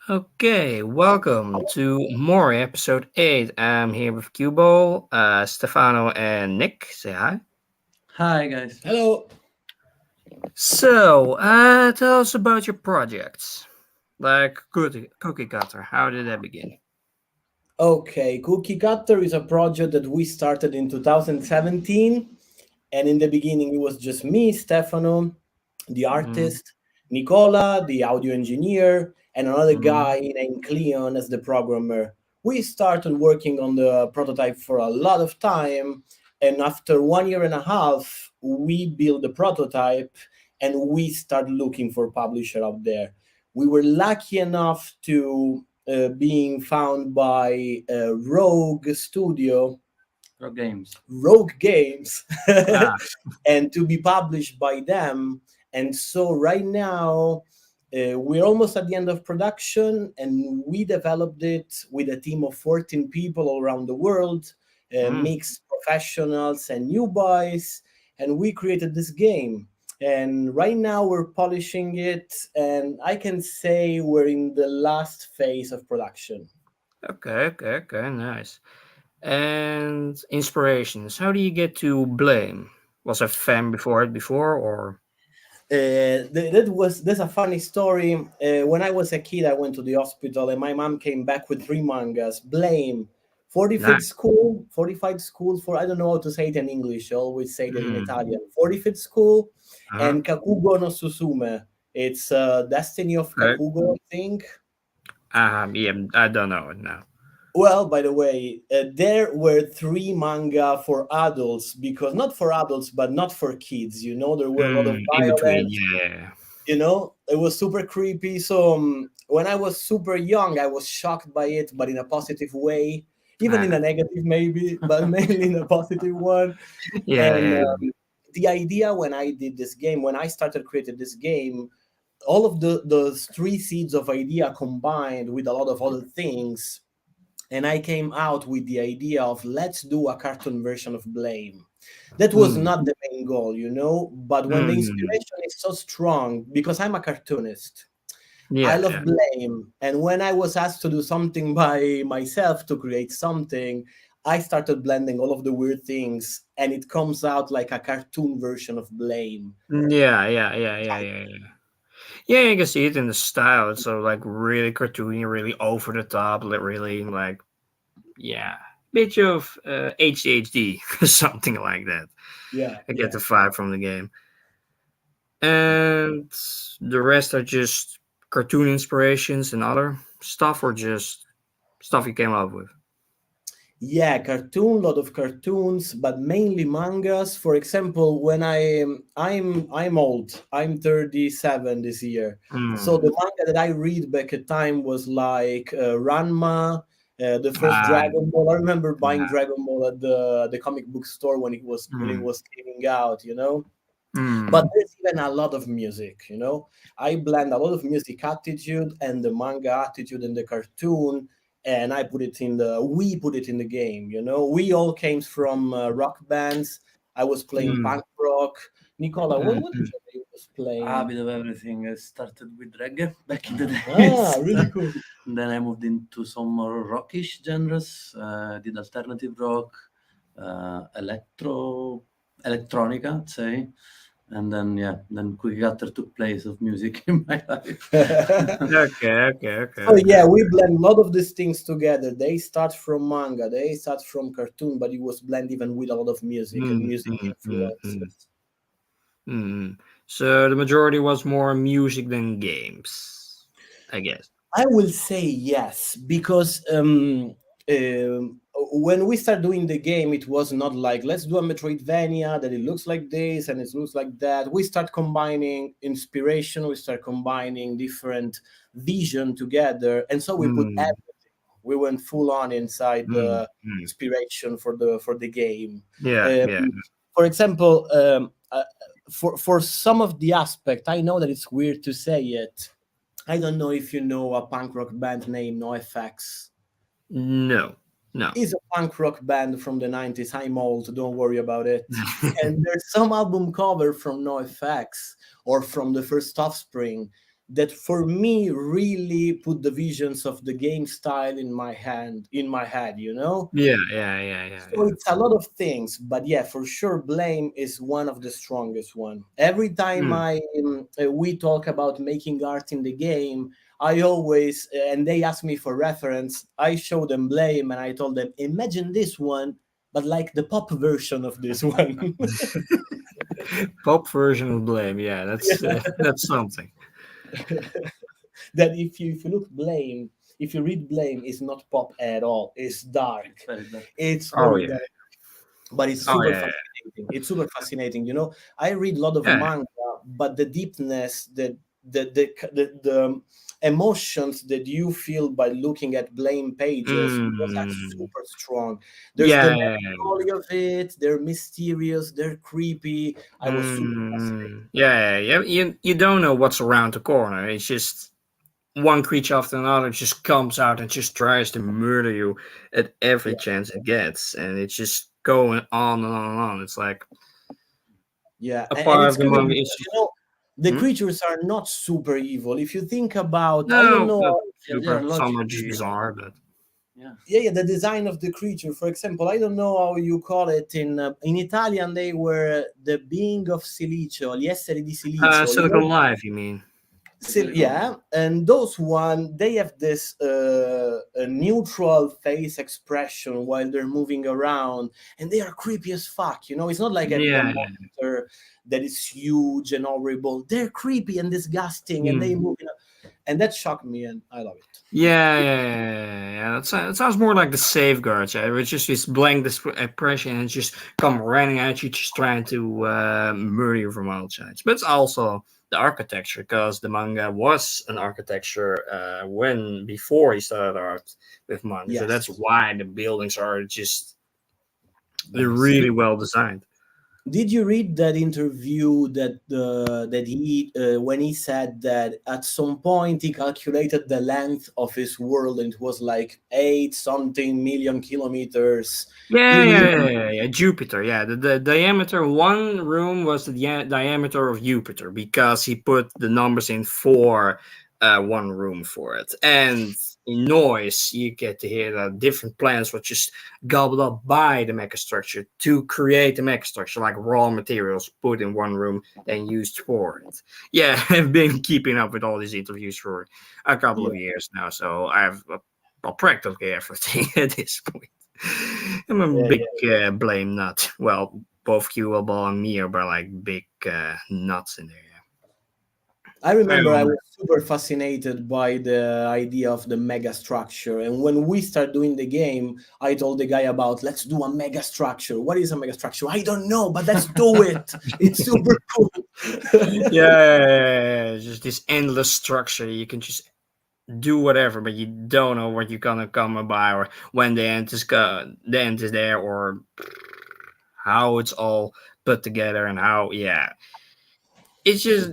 Okay, welcome to Mori episode 8. I'm here with Cubo, Stefano, and Nick. Say hi. Hi guys. Hello. So, tell us about your projects. Like Cookie Cutter. How did that begin? Okay, Cookie Cutter is a project that we started in 2017, and in the beginning it was just me, Stefano, the Mm, artist, Nicola, the audio engineer, and another mm, guy named Cleon as the programmer. We started working on the prototype for a lot of time, and after 1 year and a half, we built the prototype and we started looking for publisher out there. We were lucky enough to being found by Rogue Studio, Rock Games. Rogue Games, ah, and to be published by them. And so right now, we're almost at the end of production, and we developed it with a team of 14 people all around the world, mm, mixed professionals and new boys, and we created this game. And right now we're polishing it, and I can say we're in the last phase of production. okay, nice. And inspirations. How do you get to Blame? Was a fan before it before, or? That's a funny story. When I was a kid, I went to the hospital, and my mom came back with three mangas. Blame, 45th Nice. school, 45 school for I don't know how to say it in English. I always say that in Mm, Italian. 45th school uh-huh. and Kakugo no Susume. It's Destiny of Okay. Kakugo, I think. Yeah, I don't know it now. Well, by the way, there were three manga for adults because not for adults, but not for kids. There were a lot of In between, violence. yeah. It was super creepy. So when I was super young, I was shocked by it, but in a positive way, even in Uh, a negative maybe, but mainly in a positive one. yeah, And yeah. the idea when I did this game, when I started creating this game, all of the three seeds of idea combined with a lot of other things, and I came out with the idea of let's do a cartoon version of Blame. That was Mm, not the main goal, but when the mm, inspiration is so strong, because I'm a cartoonist, I yeah, love yeah. Blame. And when I was asked to do something by myself to create something, I started blending all of the weird things, and it comes out like a cartoon version of Blame. Yeah. Yeah, you can see it in the style. It's so like really cartoony, really over the top, really like yeah, bit of HDHD something like that. Yeah, I get yeah. the vibe from the game, and the rest are just cartoon inspirations and other stuff, or just stuff you came up with. Yeah, lot of cartoons, but mainly mangas. For example, when I'm old. I'm 37 this year. So Mm. the manga that I read back at time was like Ranma, the first Ah, Dragon Ball. I remember buying yeah. Dragon Ball at the comic book store when it Mm. was coming out. But Mm. there's even a lot of music. I blend a lot of music attitude and the manga attitude and the cartoon, and we put it in the game. We all came from rock bands. I was playing Mm. punk rock. Nicola, what Mm. genre you was A playing? bit of everything. I started with reggae back in the Ah, days. really cool. Then I moved into some more rockish genres. Did alternative rock, electronica, I'd say. And then then Cookie Cutter took place of music in my life. So Okay. yeah, we blend a lot of these things together. They start from manga, they start from cartoon, but it was blend even with a lot of music and Mm, music mm, mm, mm, influences. mm. So the majority was more music than games, I guess. I will say yes, because when we start doing the game, it was not like let's do a Metroidvania that it looks like this and it looks like that. We start combining inspiration, we start combining different vision together, and so we put Mm, everything. We went full on inside mm, the mm. inspiration for the game. Yeah. For example, for some of the aspect, I know that it's weird to say it. I don't know if you know a punk rock band named NoFX. No, no. It's a punk rock band from the 90s. I'm old, don't worry about it. And there's some album cover from NoFX or from the first Offspring that for me really put the visions of the game style in my head, you know. Yeah, yeah, yeah, yeah, So yeah. it's a lot of things, but yeah, for sure, Blame is one of the strongest one. Every time Mm. we talk about making art in the game, I always and they ask me for reference. I show them Blame, and I told them, imagine this one, but like the pop version of this one. Pop version of Blame. Yeah, that's that's something. That if you look Blame, if you read Blame, it's not pop at all. It's It's dark. very dark. It's Oh very yeah. dark, but it's Oh super yeah. fascinating. It's super fascinating. You know, I read a lot of Yeah. manga, but the deepness, the emotions that you feel by looking at Blame pages, those are Mm. super strong. There's the Yeah. Yeah, yeah. melancholy of it. They're mysterious. They're creepy. I was super fascinated. Yeah, yeah. You don't know what's around the corner. It's just one creature after another just comes out and just tries to murder you at every Yeah, chance it gets, and it's just going on and on and on. It's like yeah, a and part it's of the cool manga is because you just know the hmm? creatures are not super evil. If you think about, I don't No, know. not Yeah, super. Some are just logically, bizarre, but yeah. Yeah, the design of the creature, for example, I don't know how you call it in Italian. They were the being of silicio, gli esseri di silicio, you know. Silicon Life, you mean? The silicone. Yeah, and those one they have this a neutral face expression while they're moving around, and they are creepy as fuck. You know, it's not like having a Yeah, monster that is huge and horrible. They're creepy and disgusting, and they yeah. move, and that shocked me, and I love it. Yeah, yeah, yeah, yeah, yeah. That sounds more like the safeguards. Yeah, it's just this blank impression and just come running at you, just trying to murder you from all sides. But it's also the architecture, because the manga was an architecture when before he started art with manga. So that's Yes, why the buildings are just they're yes. really well designed. Did you read that interview that he when he said that at some point he calculated the length of his world and it was like 8 something million kilometers. He Yeah, really yeah, yeah, yeah, yeah. Jupiter. Yeah, the diameter one room was the diameter of Jupiter because he put the numbers in for one room for it. And in noise, you get to hear that different planets were just gobbled up by the megastructure to create the megastructure, like raw materials put in one room and used for it. Yeah, I've been keeping up with all these interviews for a couple yeah, of years now, so I've practically everything at this point. I'm a yeah, big blame nut. Well, both Cuba and me are like big nuts in there. I Yeah. remember I was super fascinated by the idea of the mega structure. And when we start doing the game, I told the guy about let's do a mega structure. What is a mega structure? I don't know, but let's do it. It's super cool. Yeah, just this endless structure. You can just do whatever, but you don't know what you're gonna come by or when the end is there, or how it's all put together and how. Yeah, it's just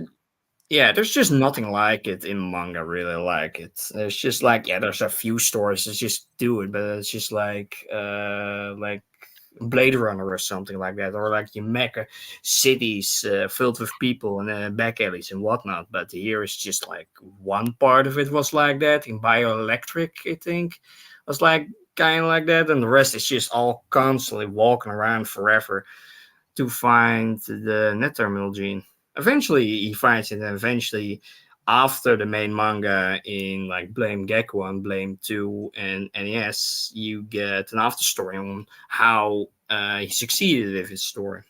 there's just nothing like it in manga, really like it. It's just like, there's a few stories that just do it, but it's just like Blade Runner or something like that, or like you mecha cities filled with people and back alleys and whatnot. But here it's just like one part of it was like that. In Bioelectric, I think, was like kind of like that, and the rest is just all constantly walking around forever to find the net terminal gene. Eventually, he finds it, and eventually, after the main manga in like Blame Gecko and Blame 2 and NES, you get an after story on how he succeeded with his story.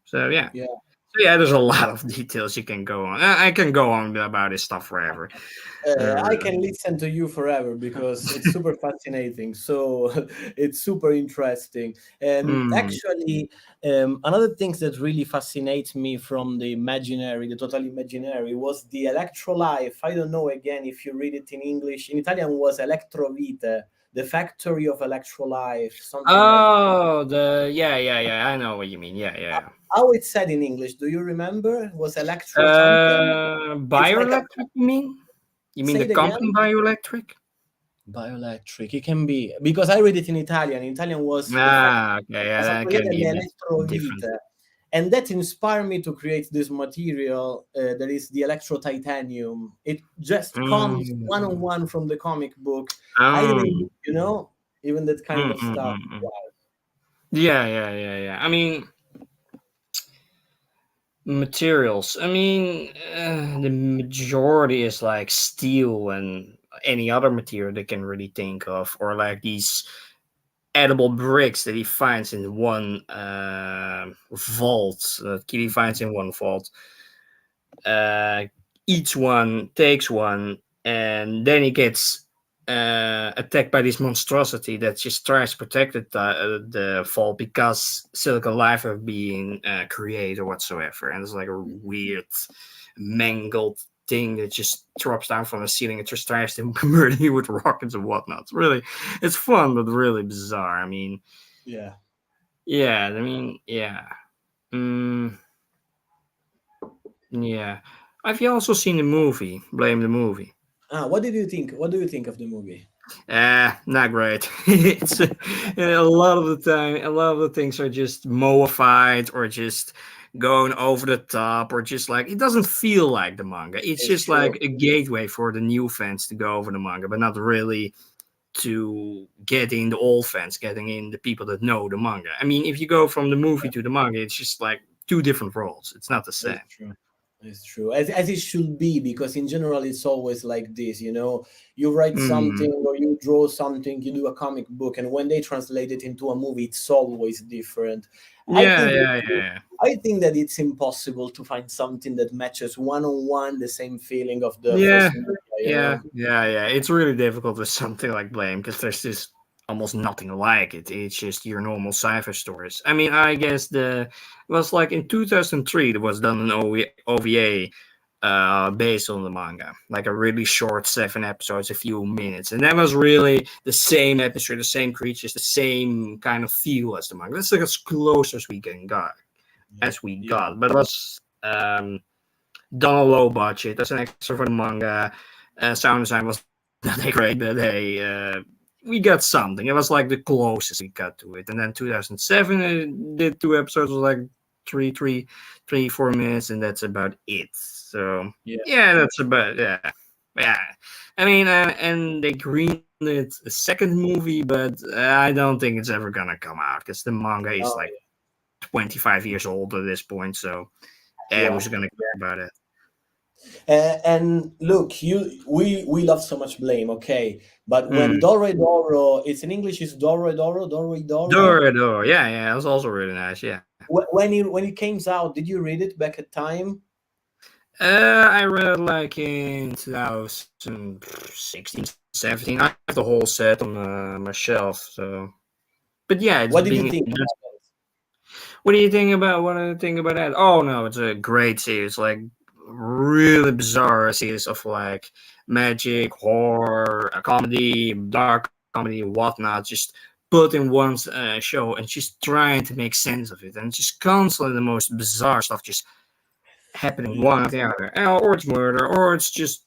So yeah. Yeah. So yeah, there's a lot of details you can go on. I can go on about this stuff forever. I can listen to you forever because it's super fascinating. So it's super interesting. And mm, actually, another thing that really fascinates me from the imaginary, the total imaginary, was the Electrolife. I don't know again if you read it in English. In Italian was Electrovite, the factory of Electrolife, something like that. oh, the yeah. I know what you mean. Yeah, yeah. How it's said in English, do you remember? It was Electro something? It's like a Bioelectric, you mean? You mean say the it company again. Bioelectric? Bioelectric, it can be because I read it in Italian. In Italian was the fact Ah, okay, yeah, that Factoria can be a delle bit different. Elettrovite, and that inspired me to create this material. That is the electro titanium. It just comes Mm. one on one from the comic book. I didn't, Um. even that kind of stuff. Mm. Yeah, yeah, yeah, yeah. I mean, materials. I mean, the majority is like steel and any other material they can really think of, or like these edible bricks that he finds in one vault. That he finds in one vault. Uh, each one takes one, and then he gets attacked by this monstrosity that just tries to protect the vault because Silicon Life are being created or whatsoever. And it's like a weird, mangled thing that just drops down from the ceiling and just tries to murder you with rockets and whatnot. It's fun, but really bizarre. I mean, Yeah. yeah, I mean, yeah. Mm, yeah. Have you also seen the movie? Blame the movie. What did you think? What do you think of the movie? Not great. It's a lot of the time, a lot of the things are just moified or just going over the top, or just like it doesn't feel like the manga. It's It's just true. like a gateway for the new fans to go over the manga, but not really to getting the old fans, getting in the people that know the manga. I mean, if you go from the movie to the manga, it's just like two different roles. It's not the same. It's true. It's true. As it should be, because in general it's always like this, You write Mm. something or you draw something, you do a comic book, and when they translate it into a movie, it's always different. I Yeah, think yeah, yeah. I think that it's impossible to find something that matches one on one the same feeling of the Yeah, first movie, yeah, yeah, yeah. It's really difficult with something like Blame because there's just almost nothing like it. It's just your normal sci-fi stories. I mean, I guess it was like in 2003 there was done an OVA based on the manga, like a really short 7 episodes, a few minutes, and that was really the same atmosphere, the same creatures, the same kind of feel as the manga. That's like as close as we Yeah. got, but it was done a low budget. That's an extra for the manga. Sound design was not that great, but hey, we got something. It was like the closest we got to it. And then 2007 did 2 episodes, was like three, 4 minutes, and that's about it. So Yeah. yeah, that's about yeah. I mean, and they greenlit a second movie, but I don't think it's ever gonna come out because the manga is Oh, like 25 years old at this point. So yeah. who's gonna care about it? And look, we love so much Blame, okay? But when Mm. Doro Doro, it's in English, it's Doro Doro, Doro Doro. Door. Yeah, it was also really nice. Yeah. When it came out, did you read it back at time? I read like in 2016, 17. I have the whole set on my shelf. So, but yeah, it's What did you been. think about it? What do you think about? What do you think about that? Oh no, it's a great series. Like really bizarre series of like magic, horror, comedy, dark comedy, whatnot. Just put in one show and just trying to make sense of it, and just constantly the most bizarre stuff just happening Yeah, one after the other. Or it's murder, or it's just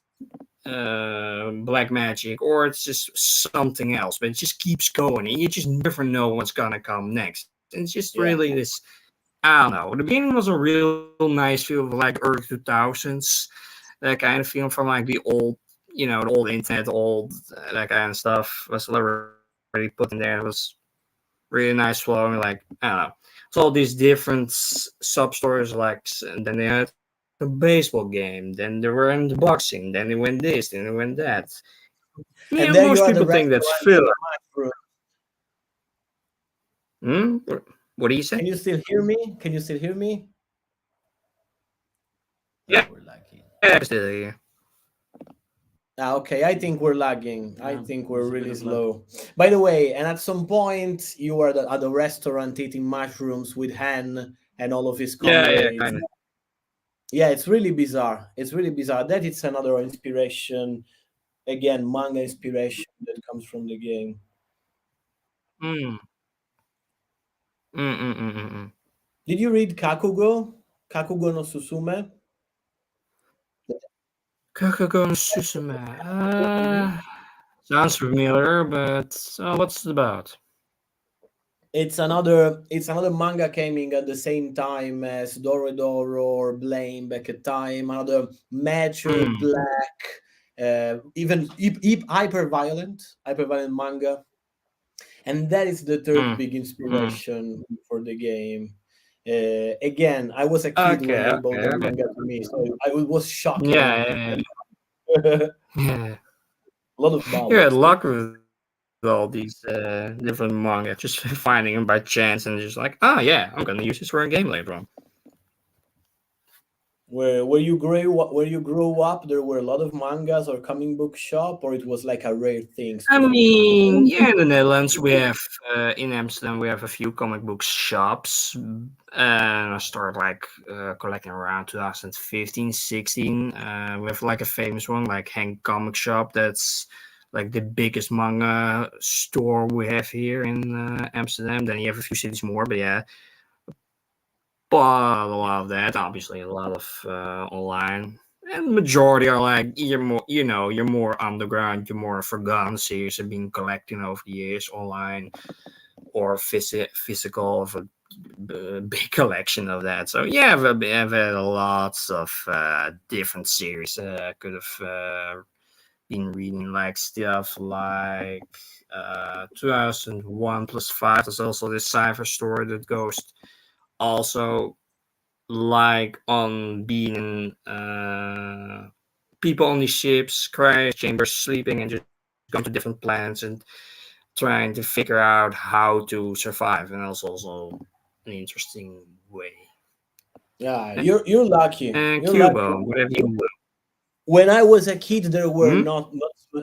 black magic, or it's just something else. But it just keeps going, and you just never know what's gonna come next. And it's just yeah, really this. I don't know. The beginning was a real nice feel of like early 2000s, that kind of feeling from like the old, the old internet, old that kind of stuff was already put in there. It was really nice flowing. Like I don't know. So all these different sub stories, like, and then they had a baseball game. Then they were in the boxing. Then they went this. Then they went that. and Most there you people are, the think that's restaurant filler. in the mushroom. Hmm? What do you say? Can you still hear me? Can you still hear me? Yeah, We're lagging. I can still hear. Okay, I think we're lagging. I Yeah, think we're there's a bit really of lag. slow. By the way, and at some point you were at the restaurant eating mushrooms with Han and all of his Yeah, comrades. kind of. Yeah, it's really bizarre. It's really bizarre. That it's another inspiration. Again, manga inspiration that comes from the game. Mm. Mm. Did you read Kakugo? Kakugo no Susume? Kakugo no Susume. Really? Sounds familiar, but what's it about? It's another manga coming at the same time as Dorodoro or Blame back at time. Another mature Mm, black, even hyper violent manga, and that is the third mm, big mm. inspiration for the game. Again, I was a kid when Okay, they bought okay, the okay. manga to me, so I was shocking. Yeah, yeah, A yeah. lot of You had bubbles. luck with all these different manga, just finding them by chance and just like, oh yeah, I'm gonna use this for a game later on. Where you grew up, there were a lot of mangas or comic book shop, or it was like a rare things I to find. mean, yeah, in the Netherlands we have, in Amsterdam we have a few comic book shops, and I started like collecting around 2015, 16. We have like a famous one, like Hank Comic Shop. That's like the biggest manga store we have here in Amsterdam. Then you have a few cities more, but yeah, but a lot of that, obviously, a lot of online. And majority are like you're more, you're more underground, you're more forgotten series have been collecting over the years online or physical of a big collection of that. So yeah, I've had lots of different series. I could have been reading like stuff like 2001 plus 5. There's also this Cypher story that goes also like on being people on these ships, crash chambers, sleeping, and just going to different planets and trying to figure out how to survive. And that's also an interesting way. Yeah, you're lucky. And You're lucky. Cubo, what have you? When I was a kid, there were Hmm? not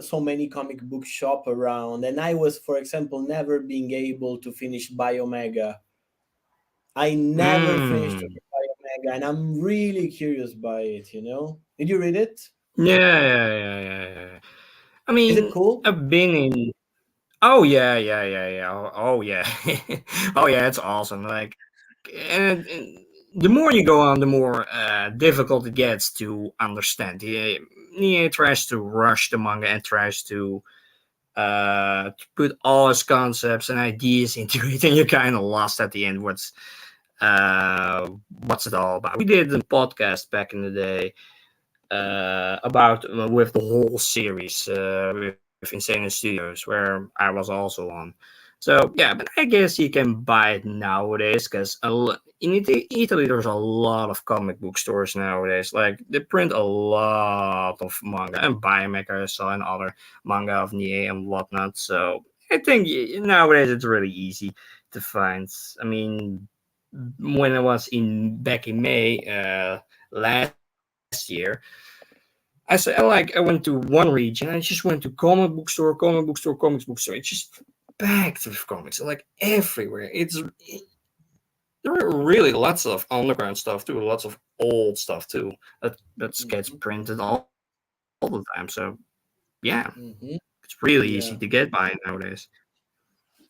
so many comic book shop around, and I was, for example, never being able to finish Biomega. I never finished Hmm. Biomega, and I'm really curious by it. Did you read it? Yeah, yeah, yeah, yeah, yeah. I Is it mean, cool? I've been in. Oh yeah, yeah, yeah, yeah. Oh yeah, oh yeah. It's awesome. Like, and the more you go on, the more difficult it gets to understand. He tries to rush the manga and tries to put all his concepts and ideas into it, and you're kind of lost at the end. What's it all about? We did a podcast back in the day about with the whole series with Insane Studios, where I was also on. So yeah, but I guess you can buy it nowadays because in Italy there's a lot of comic book stores nowadays. Like they print a lot of manga and Biomaker I saw and other manga of Nie and whatnot. So I think nowadays it's really easy to find. I mean, when I was in back in May last year, I went to one region. I just went to comic book store, comic book store, comics book store. It's just packed with comics, like everywhere. There are really lots of underground stuff too, lots of old stuff too that gets Mhm, printed all the time. So yeah, it's mhm. really easy to get Yeah, by nowadays.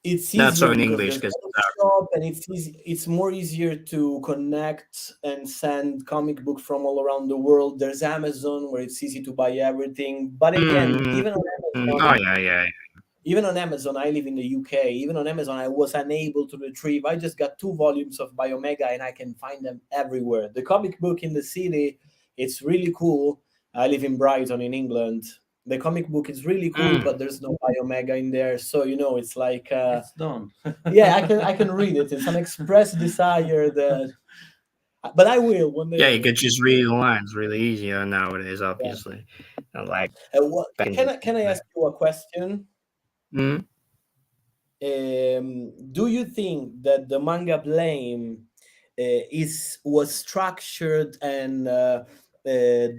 it's Not so in easier English because because there's a lot of shop, and it's more easier to connect and send comic books from all around the world. There's Amazon where it's easy to buy everything, but again, oh yeah, yeah, even on Amazon, I live in the UK. Even on Amazon, I was unable to retrieve. I just got 2 volumes of Biomega, and I can find them everywhere. The comic book in the city, it's really cool. I live in Brighton, in England. The comic book is really cool, mm. but there's no Biomega in there, so it's like, It's done. yeah, I can read it. It's an express desire that, but I will one Yeah. You day. could just read the lines really easy nowadays, Yeah. obviously. Not like What back in can the I can I day. ask you a question? Mm. Do you think that the manga blame was structured and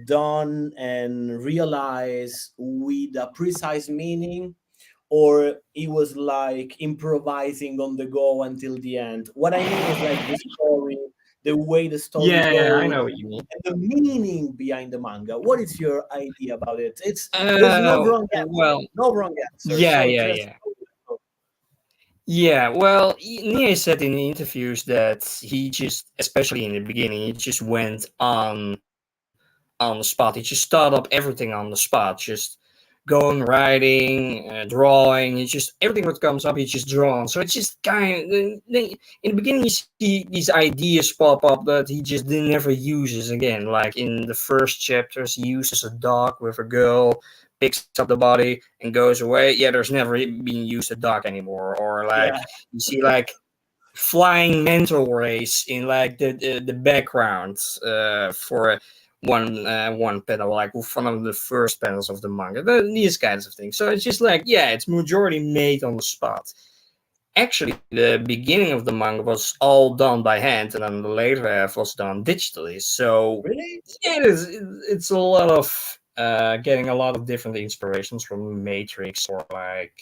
done and realized with a precise meaning, or it was like improvising on the go until the end? What I mean is like the story, the way the story Yeah, yeah, I goes, know what you mean. and the meaning behind the manga. What is your idea about it? There's no Uh, wrong answer. well, No wrong answer. yeah, So yeah, just yeah. Yeah, well, Nia said in interviews that he just, especially in the beginning, he just went on the spot. He just started up everything on the spot, just going writing, drawing. It's just everything that comes up, he's just drawn. So it's just kind of in the beginning you see these ideas pop up that he just never uses again. Like in the first chapters, he uses a dog with a girl, picks up the body and goes away. Yeah, there's never been used a dog anymore. Or like Yeah. you see like flying mental race in like the background for one panel, like one of the first panels of the manga. These kinds of things. So it's just like, yeah, it's majority made on the spot. Actually, the beginning of the manga was all done by hand, and then the later half was done digitally. So Really? yeah, it's a lot of getting a lot of different inspirations from Matrix, or like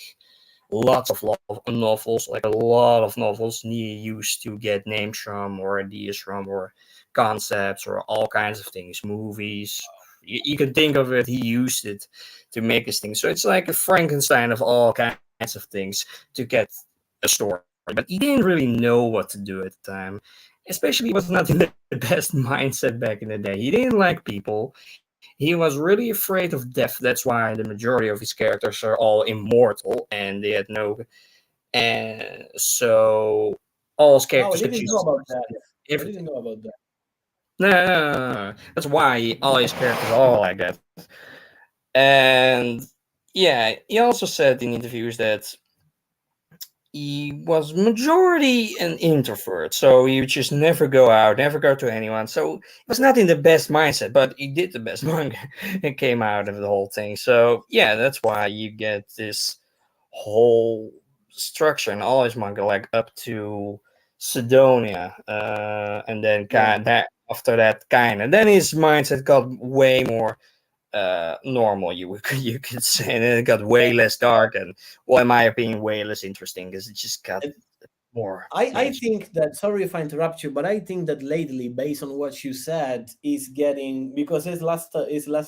lots of novels, like a lot of novels he used to get names from, or ideas from, or concepts, or all kinds of things, movies. You can think of it, he used it to make this thing. So it's like a Frankenstein of all kinds of things to get a story. But he didn't really know what to do at the time. Especially, he was not in the best mindset back in the day. He didn't like people. He was really afraid of death. That's why the majority of his characters are all immortal, and they had no. And so all his Oh, I characters could didn't know choose about that. I everything. didn't know about that. No, no, no, no, no. That's why all his characters are like that. And yeah, he also said in interviews that he was majority an introvert, so he would just never go out, never go to anyone. So he was not in the best mindset, but he did the best manga. It came out of the whole thing. So yeah, that's why you get this whole structure in all his manga, like up to Sidonia, and then Yeah. kind that after that kind, and then his mindset got way more normal, you could say, and then it got way less dark, and well, in my opinion, way less interesting, because it just got And more I mainstream. think that, sorry if I interrupt you, but I think that lately, based on what you said, is getting, because his last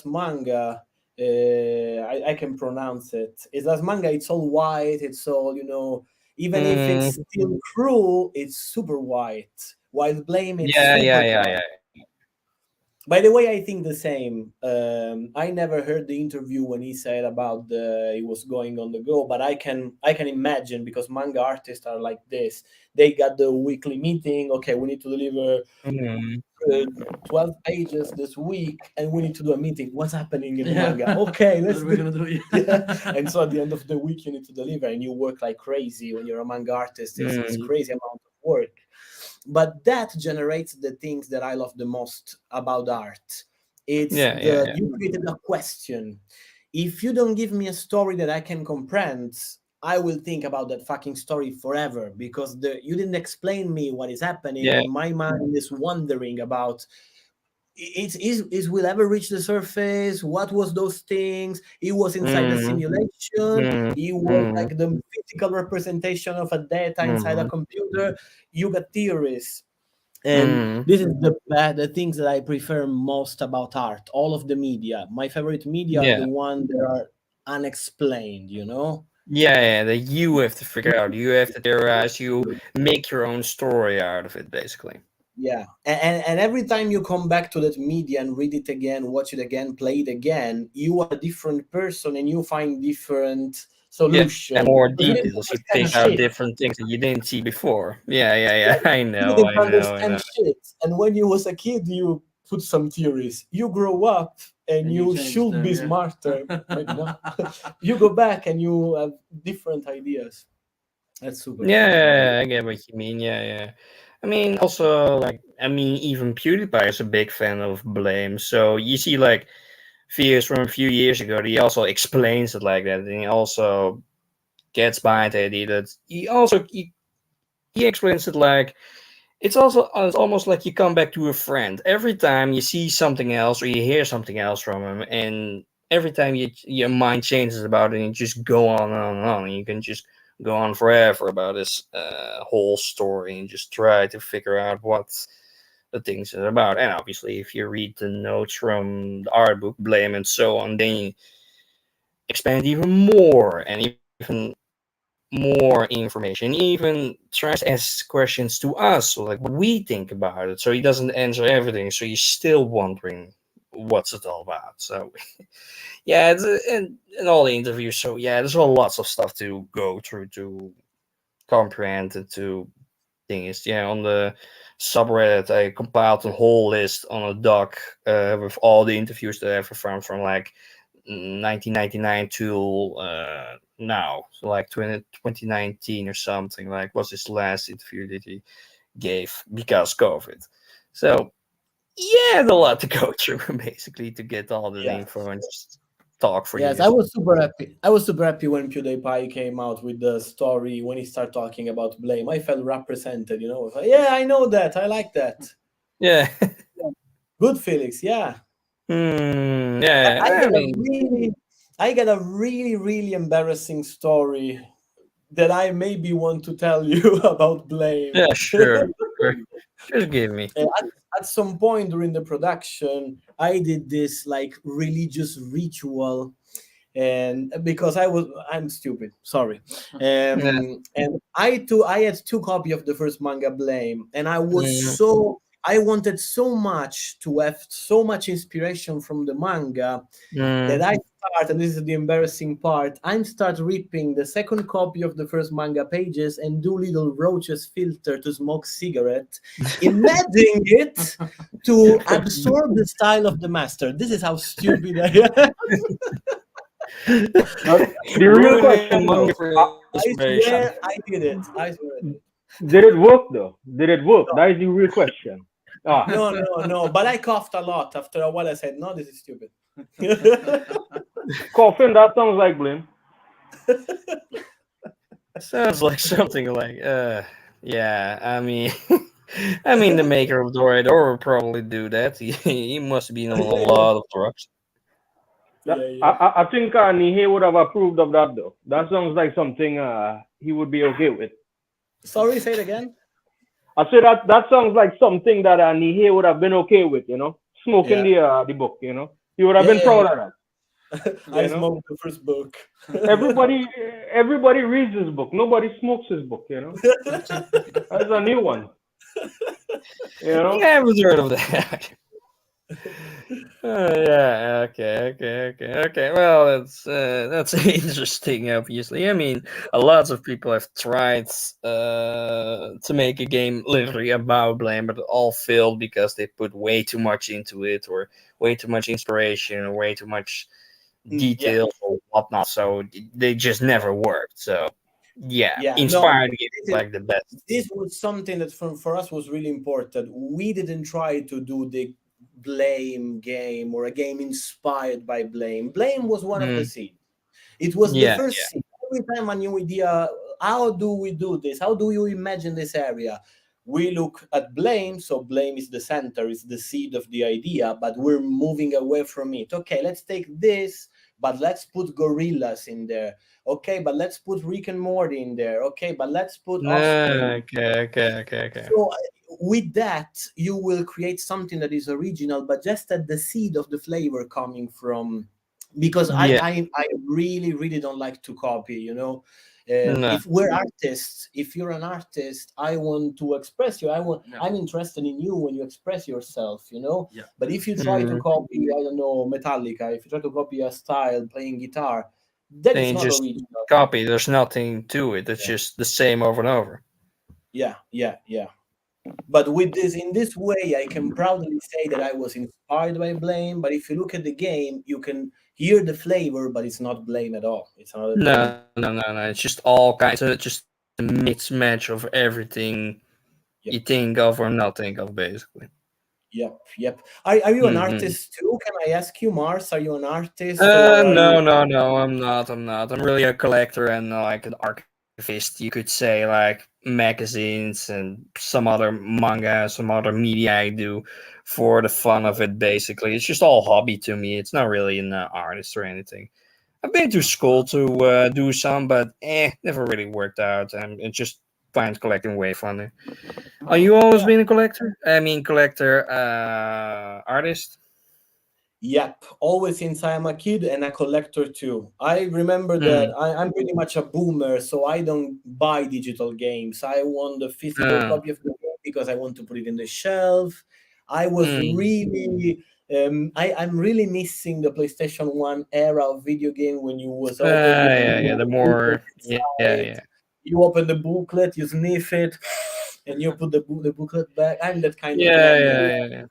manga, I can pronounce it. His last manga, it's all white. It's all, even if it's Mm, still cruel, it's super white. While Blame, it's yeah, super yeah, yeah, dark. yeah. By the way, I think the same. I never heard the interview when he said about he was going on the go, but I can imagine, because manga artists are like this. They got the weekly meeting. Okay, we need to deliver Mm, 12 pages this week, and we need to do a meeting. What's happening in the Yeah. manga? Okay, What let's are we do. gonna do? Yeah. And so at the end of the week, you need to deliver, and you work like crazy. When you're a manga artist, it's mm, crazy amount of work, but that generates the things that I love the most about art. It's yeah, yeah, the yeah. you created a question. If you don't give me a story that I can comprehend, I will think about that fucking story forever, because you didn't explain me what is happening, Yeah. and my mind is wondering about is will ever reach the surface. What was those things? It was inside a Mm, simulation. mm, It was mm, like the physical representation of a data inside a mm, computer. You got theories, and mm. this is the things that I prefer most about art. All of the media, my favorite media are the Yeah. ones that are unexplained, Yeah, yeah, that you have to figure out. You have to theorize. You make your own story out of it, basically. Yeah, and every time you come back to that media and read it again, watch it again, play it again, you are a different person, and you find different Yeah, solution, more because you didn't details. You understand pick out shit. different things that you didn't see before. Yeah, yeah, yeah. I You know, didn't I know, I understand know. shit, and when you was a kid, you put some theories. You grow up, and And you you change should them, be smarter. Maybe not. You go back and you have different ideas. That's super cool. Yeah, I get what you mean. Yeah, yeah. I mean, also, like, I mean, even PewDiePie is a big fan of Blame. So you see, like, videos from a few years ago, he also explains it like that. And he also gets behind the idea that he explains it like it's almost like you come back to a friend every time you see something else or you hear something else from him, and every time your mind changes about it, and you just go on and on and on, and you can just go on forever about this whole story and just try to figure out what the things are about. And obviously, if you read the notes from the art book, Blame and so on, then you expand even more and even more information, even tries to ask questions to us, so like what we think about it. So he doesn't answer everything. So you're still wondering what's it all about. So yeah, and all the interviews. So yeah, there's lots of stuff to go through to comprehend and to things. Yeah, on the subreddit, I compiled a whole list on a doc with all the interviews that I ever found from like 1999 to now, so like 2019 or something. Like, was his last interview that he gave because COVID. So yeah, there's a lot to go through basically to get all the Yeah. info and just talk for Yes, years. I was super happy. I was super happy when PewDiePie came out with the story when he started talking about blame. I felt represented, you know. I was like, yeah, I know that. I like that. Yeah. Good, Felix. Yeah. Yeah. I I got a mean, really, I got a really, really embarrassing story that I maybe want to tell you about yeah, blame. sure. Sure. Just give me. At some point during the production, I did this like religious ritual, and because I'm stupid, sorry. Yeah. And I had two copy of the first manga Blame, and Mm, I wanted so much to have so much inspiration from the manga that mm. I start, and this is the embarrassing part, I start ripping the second copy of the first manga pages and do little roaches filter to smoke cigarette, imagining it to absorb the style of the master. This is how stupid I am. Now, the real Ruining question manga though, for inspiration. I did it. I swear I did it. did it work though? Did it work? That is the real question. Ah, No, no, no. But I coughed a lot. After a while, I said, "No, this is stupid." coughing, that sounds like blame. Sounds like something like yeah, I mean I mean the maker of Dorador would probably do that. He must be on a lot of drugs. Yeah, yeah. I think Nihe would have approved of that though. That sounds like something he would be okay with. Sorry, say it again. I say that sounds like something that Nihe would have been okay with, smoking Yeah, the book, He would have yeah, been yeah, proud yeah. of that, I you know. smoked the first book. Everybody everybody reads his book. Nobody smokes his book, That's a new one, you Yeah, know. I haven't heard of that. Yeah, okay. Well, that's interesting. Obviously, I mean, a lot of people have tried to make a game literally about blame, but it all failed because they put way too much into it, or way too much inspiration, or way too much Yeah, detail or whatnot. So they just never worked. So yeah, yeah. No, inspired game is this is like the best. this was something that for us was really important. We didn't try to do the blame game or a game inspired by blame. Blame was one of the Mm, seeds. It was the yeah, first seed. Every time a new idea, how do we do this? How do you imagine this area? We look at blame, so blame is the center, is the seed of the idea, but we're moving away from it. Okay, let's take this, but let's put gorillas in there. Okay, but let's put Rick and Morty in there. Okay, but let's put Offspring. no, okay. So with that, you will create something that is original, but just at the seed of the flavor coming from. Because Yeah, I really really don't like to copy. no. If we're artists, if you're an artist, I want to express you. Yeah. I'm interested in you when you express yourself. Yeah. But if you try to Mm. copy, I don't know, Metallica, if you try to copy a style playing guitar, that is Then not just original. copy. There's nothing to it. It's Yeah, just the same over and over. yeah. But with this, in this way, I can proudly say that I was inspired by Blame. But if you look at the game, you can hear the flavor, but it's not Blame at all. It's another thing. No. It's just all kinds of just a mixed match of everything Yep, you think of or not think of, basically. yep. Are you an Hmm. artist too? Can I ask you, Mars? Are you an artist or are you? No. I'm not. I'm really a collector and like an archivist. You could say like magazines and some other manga, some other media I do for the fun of it. Basically, it's just all hobby to me. It's not really an artist or anything. I've been to school to do some, but never really worked out. And it just find collecting way funny. Are you always Yeah. been a collector? I mean, collector, artist. Yep, always since I'm a kid and a collector too. I remember that Mm, I'm pretty much a boomer, so I don't buy digital games. I want the physical uh, copy of the game because I want to put it in the shelf. I was mm, really I'm really missing the PlayStation 1 era of video game when you was open the Yeah. The more, yeah. you open the booklet, you sniff it, and you put the booklet back. I'm that kind of Yeah, man. yeah.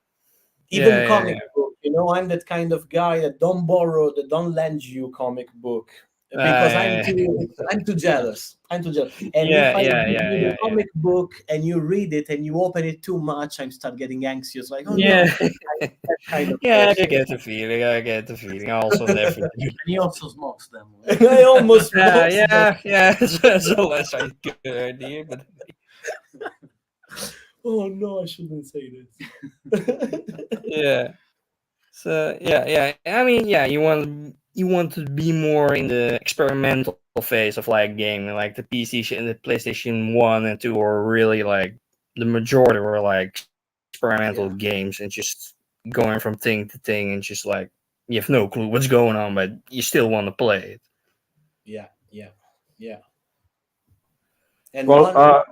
Even Yeah. comic book, I'm that kind of guy that don't lend you comic book because I'm too jealous. I'm too jealous. And if I give you the Yeah. comic book and you read it and you open it too much, I start getting anxious. Like, oh Yeah. no, I'm that kind of Yeah, I person. get the feeling. I get the feeling. I also never do. And he also smokes them. I almost Yeah. It's a less good idea, but Oh no, I shouldn't say this. yeah. So yeah. I mean, yeah, you want to be more in the experimental phase of like gaming, like the PC and the PlayStation 1 and 2 are really like the majority were like experimental games and just going from thing to thing and just like you have no clue what's going on, but you still want to play it. Yeah. And Well,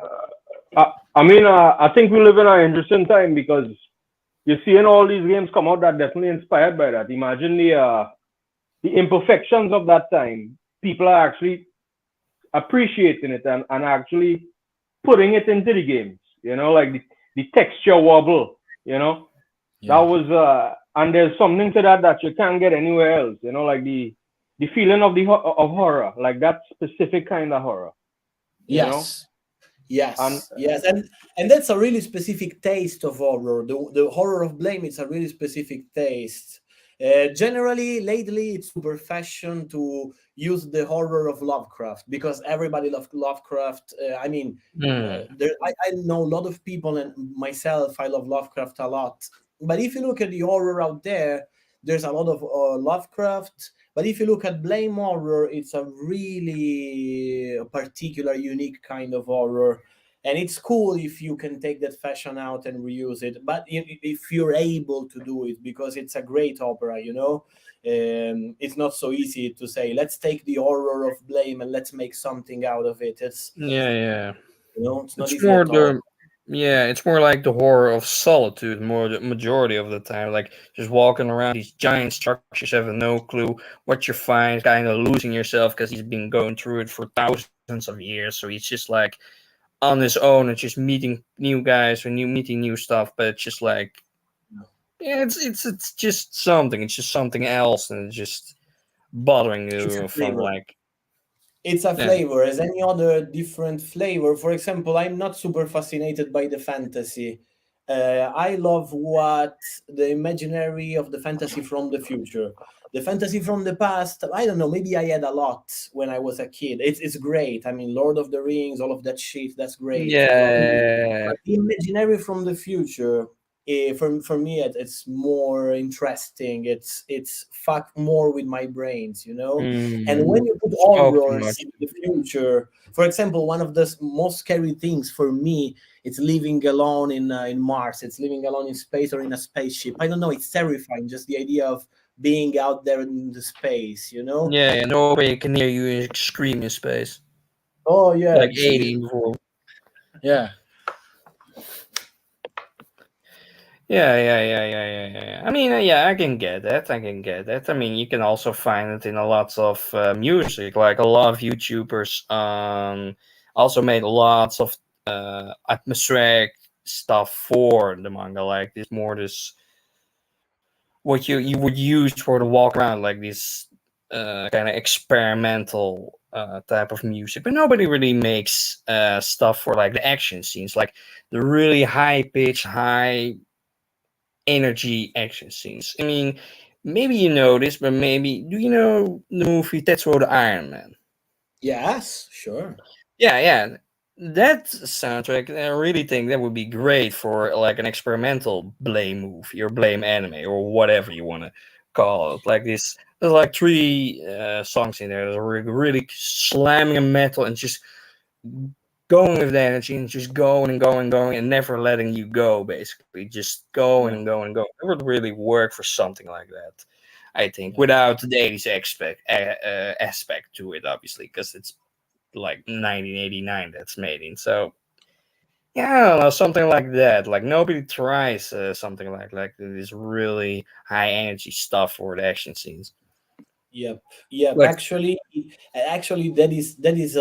I think we live in an interesting time because you're seeing all these games come out that definitely inspired by that. Imagine the imperfections of that time. People are actually appreciating it and actually putting it into the games. Like the texture wobble. That was and there's something to that you can't get anywhere else. Like the feeling of of horror, like that specific kind of horror. Yes. And Yes, and that's a really specific taste of horror. The horror of Blame is a really specific taste. Generally, lately, it's super fashion to use the horror of Lovecraft because everybody loves Lovecraft. I know a lot of people, and myself, I love Lovecraft a lot. But if you look at the horror out there, there's a lot of Lovecraft. But if you look at Blame horror, it's a really particular, unique kind of horror. And it's cool if you can take that fashion out and reuse it. But if you're able to do it, because it's a great opera. It's not so easy to say, let's take the horror of Blame and let's make something out of it. It's Yeah. it's not It's easy more at all. it's more like the horror of solitude, more the majority of the time. Like just walking around these giant structures, having no clue what you find, kind of losing yourself because he's been going through it for thousands of years. So he's just like on his own and just meeting new guys or meeting new stuff. But it's just like, yeah, it's just something. It's just something else, and it's just bothering It's a you from flavor. like, It's a yeah. flavor as any other different flavor. For example, I'm not super fascinated by the fantasy. I love what the imaginary of the fantasy from the future. The fantasy from the past, I don't know, maybe I had a lot when I was a kid. It's great. I mean, Lord of the Rings, all of that shit, that's great. I love it. Yeah. But the imaginary from the future, for me, it's more interesting. It's fuck more with my brains. And when you put Smoke too horrors much. in the future, for example, one of the most scary things for me, it's living alone in Mars. It's living alone in space or in a spaceship. I don't know. It's terrifying. Just the idea of being out there in the space. Yeah, nobody can hear you scream in space. Oh yeah, Like Alien before. yeah. Yeah. I mean, yeah, I can get that. I mean, you can also find it in a lots of music. Like a lot of YouTubers also made lots of atmospheric stuff for the manga. Like this what you would use for the walk around, like this kind of experimental type of music. But nobody really makes stuff for like the action scenes, like the really high pitch, high energy action scenes. I mean, maybe you know this, but maybe do you know the movie Tetsuo the Iron Man? Yes, sure. Yeah. That soundtrack, I really think that would be great for like an experimental Blame movie or Blame anime or whatever you want to call it. Like this, there's like three songs in there that are really slamming a metal and just going with the energy and just going and never letting you go, basically just going and going. It would really work for something like that, I think, without the 80s aspect to it, obviously, because it's like 1989 that's made in. So Yeah, I don't know, something like that. Like nobody tries something like this really high energy stuff for the action scenes. Yep, yep. Like, Actually, that is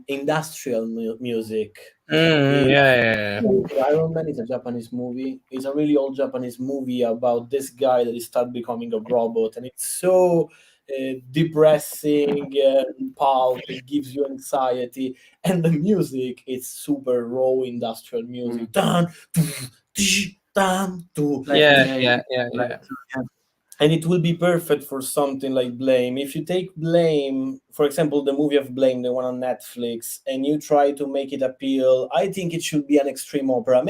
industrial music. yeah, yeah, Iron Man is a Japanese movie. It's a really old Japanese movie about this guy that is start becoming a robot, and it's so depressing and pulp. It gives you anxiety, and the music is super raw industrial music. Dun, doo, tsh, dun, doo. Like yeah, yeah, yeah, yeah, like yeah. yeah. And it will be perfect for something like Blame. If you take Blame, for example, the movie of Blame, the one on Netflix, and you try to make it appeal, I think it should be an extreme opera.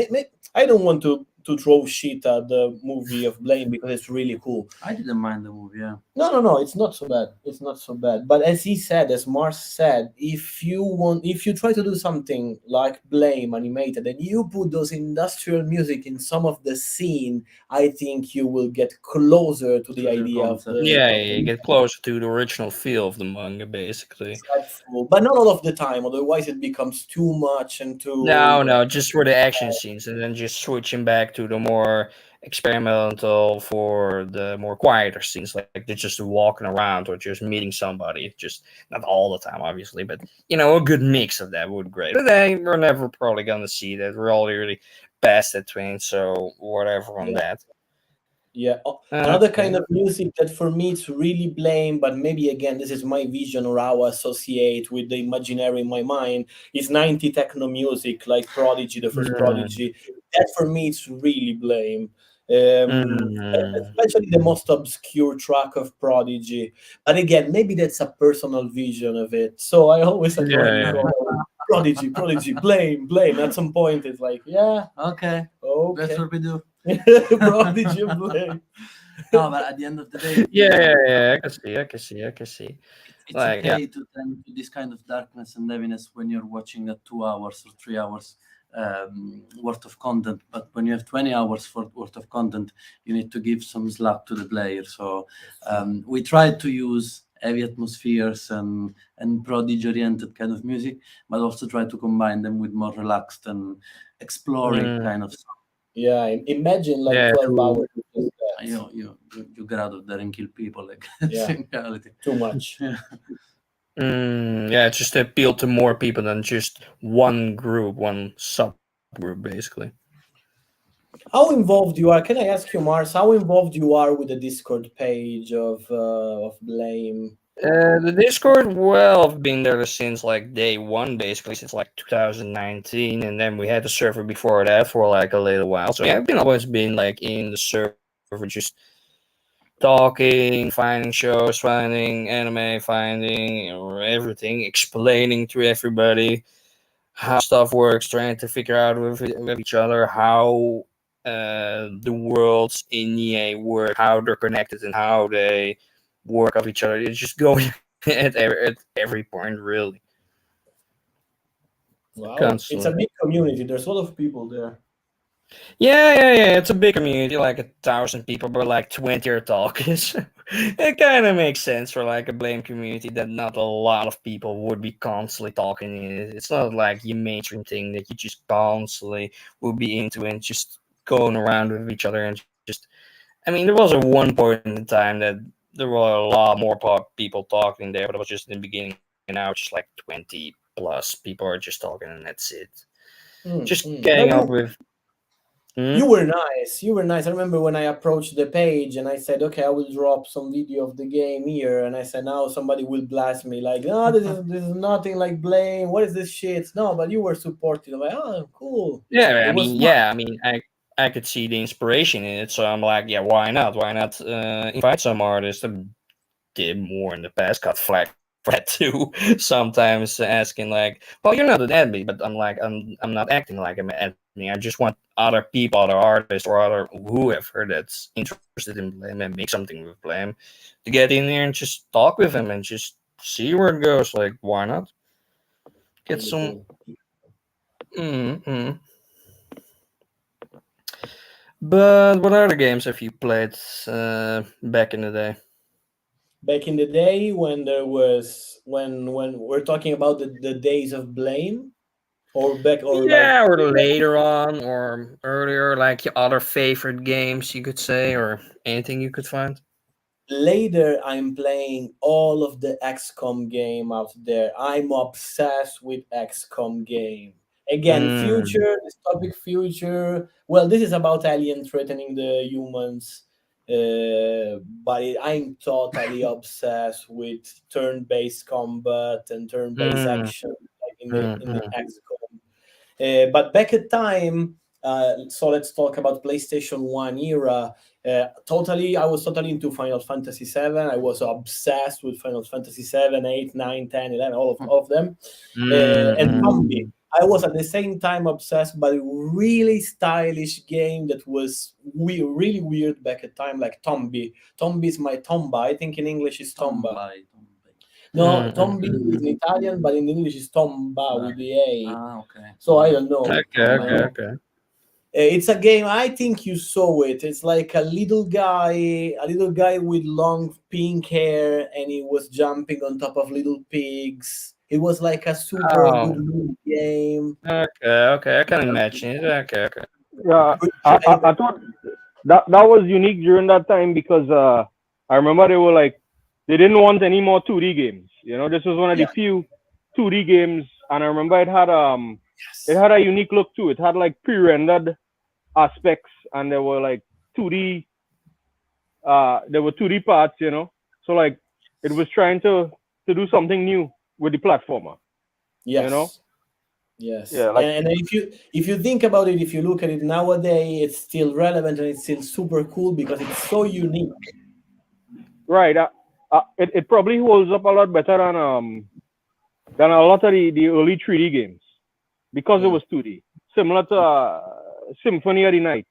I don't want to throw shit at the movie of Blame because it's really cool. I didn't mind the movie. Yeah, No, it's not so bad. It's not so bad. But as he said, as Mars said, if you try to do something like Blame animated and you put those industrial music in some of the scene, I think you will get closer to the to the idea of concept. the Yeah, of you the get closer to the original feel of the manga, basically. insightful, but not all of the time. Otherwise, it becomes too much and No, too. no, just for the action scenes, and then just switching back to the more experimental for the more quieter scenes, like they're just walking around or just meeting somebody. Just not all the time, obviously, but a good mix of that would be great. But we're never probably gonna see that. We're already past that train, so whatever on Yeah. that. Yeah. Another Okay. kind of music that for me it's really blame, but maybe again this is my vision or how I associate with the imaginary in my mind is 90 techno music like Prodigy, the first Mm, Prodigy. That for me it's really blame. mm, Especially the most obscure track of Prodigy. But again, maybe that's a personal vision of it. So I always yeah, agree. yeah. So Prodigy, blame. At some point it's like, yeah, Okay, that's okay. what we do. Prodigy blame. No, but at the end of the day, Yeah, yeah, yeah. I can see. it's Like, yeah. okay to tend to this kind of darkness and heaviness when you're watching a 2 hours or 3 hours worth of content. But when you have 20 hours worth of content, you need to give some slack to the player. So we try to use heavy atmospheres and prodigy oriented kind of music, but also try to combine them with more relaxed and exploring Mm, kind of stuff. Yeah, imagine like yeah, 12 to hours of just that. You get out of there and kill people like Yeah, in reality. too much. Yeah. Yeah, just to appeal to more people than just one group, one subgroup, basically. How involved you are? Can I ask you, Mars, how involved you are with the Discord page of Blame? The Discord, well, I've been there since like day one, basically since like 2019, and then we had the server before that for like a little while. So yeah, I've been always been like in the server, just talking, finding shows, finding anime, finding everything, explaining to everybody how stuff works, trying to figure out with each other how the worlds in EA work, how they're connected, and how they work off each other. It's just going at every point, really, Wow, it's a constantly. big community. There's a lot of people there. Yeah, yeah, yeah. It's a big community, like 1,000 people, but like 20 are talkers. It kind of makes sense for like a blame community that not a lot of people would be constantly talking. It's not like your mainstream thing that you just constantly will be into and just going around with each other and just. I mean, there was a one point in time that there were a lot more people talking there, but it was just in the beginning, and now it's just like 20 plus people are just talking, and that's it. Just getting But up with. Hmm? you were nice. You were nice. I remember when I approached the page and I said, "Okay, I will drop some video of the game here." And I said, "Now somebody will blast me like, no, this is nothing like Blame. What is this shit?" No, but you were supportive. I'm like, oh, cool. Yeah, It I was mean, fun. yeah, I mean, I could see the inspiration in it, so I'm like, yeah, why not? Why not invite some artists that did more in the past, got flack for that too. Sometimes asking like, well, you're not an admin, but I'm not acting like I'm an admin. I just want other people, other artists, or other whoever that's interested in Blame and make something with Blame to get in there and just talk with them and just see where it goes. Like, why not? Get Really some. cool. Mm-hmm. But what other games have you played back in the day? Back in the day when there was when we're talking about the days of Blame. or back or like Yeah, or later on, or earlier, like your other favorite games, you could say, or anything you could find. later. I'm playing all of the XCOM game out there. I'm obsessed with XCOM game. Again, Mm, future, dystopic future. Well, this is about alien threatening the humans. I'm totally obsessed with turn-based combat and turn-based mm, action, like in the mm. XCOM. But back at time, so let's talk about PlayStation 1 era. I was totally into Final Fantasy 7. I was obsessed with Final Fantasy 7, 8, 9, 10, 11, all of them. And Zombie. Mm. I was at the same time obsessed by a really stylish game that was really weird back at time, like Tombi. Tombi is my Tomba. I think in English is Tomba. Tombai, Tombai. No, Mm, Tombi mm, is in mm. Italian, but in English is Tomba with the A. Okay. So I don't know. Okay, okay, okay. It's a game. I think you saw it. It's like a little guy with long pink hair, and he was jumping on top of little pigs. It was like a super good Oh, movie game. okay, okay. I can imagine it. Okay, okay. Yeah, Which I thought that was unique during that time because I remember they were like they didn't want any more 2D games. You know, this was one of the Yeah. few 2D games, and I remember it Yes. had a unique look too. It had like pre-rendered aspects, and there were like 2D there were 2D parts. You know, so like it was trying to do something new with the platformer. You know, Yes. Yes. yeah, like And if you think about it, if you look at it nowadays, it's still relevant and it's still super cool because it's so unique. right. It probably holds up a lot better than a lot of the early 3D games because it Yeah. was 2D, similar to Symphony of the Night.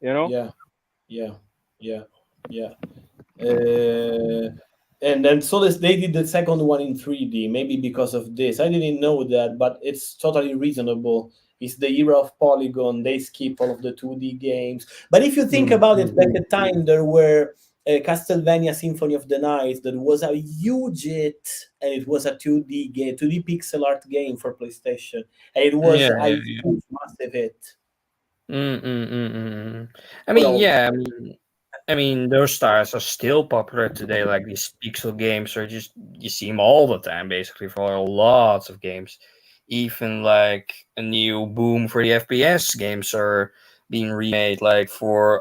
You know, Yeah. Yeah. Yeah. Yeah. Uh, and then so they did the second one in 3D, maybe because of this. I didn't know that, but it's totally reasonable. It's the era of Polygon. They skip all of the 2D games. But if you think Mm, about it, mm, back at time there were Castlevania Symphony of the Night that was a huge hit, and it was a 2D game, 2D pixel art game for PlayStation, and it was yeah, a yeah, yeah. huge, massive hit. I mean, Well, yeah. I mean, those styles are still popular today. Like these pixel games are just you see them all the time, basically for lots of games. Even like a new boom for the FPS games are being remade, like for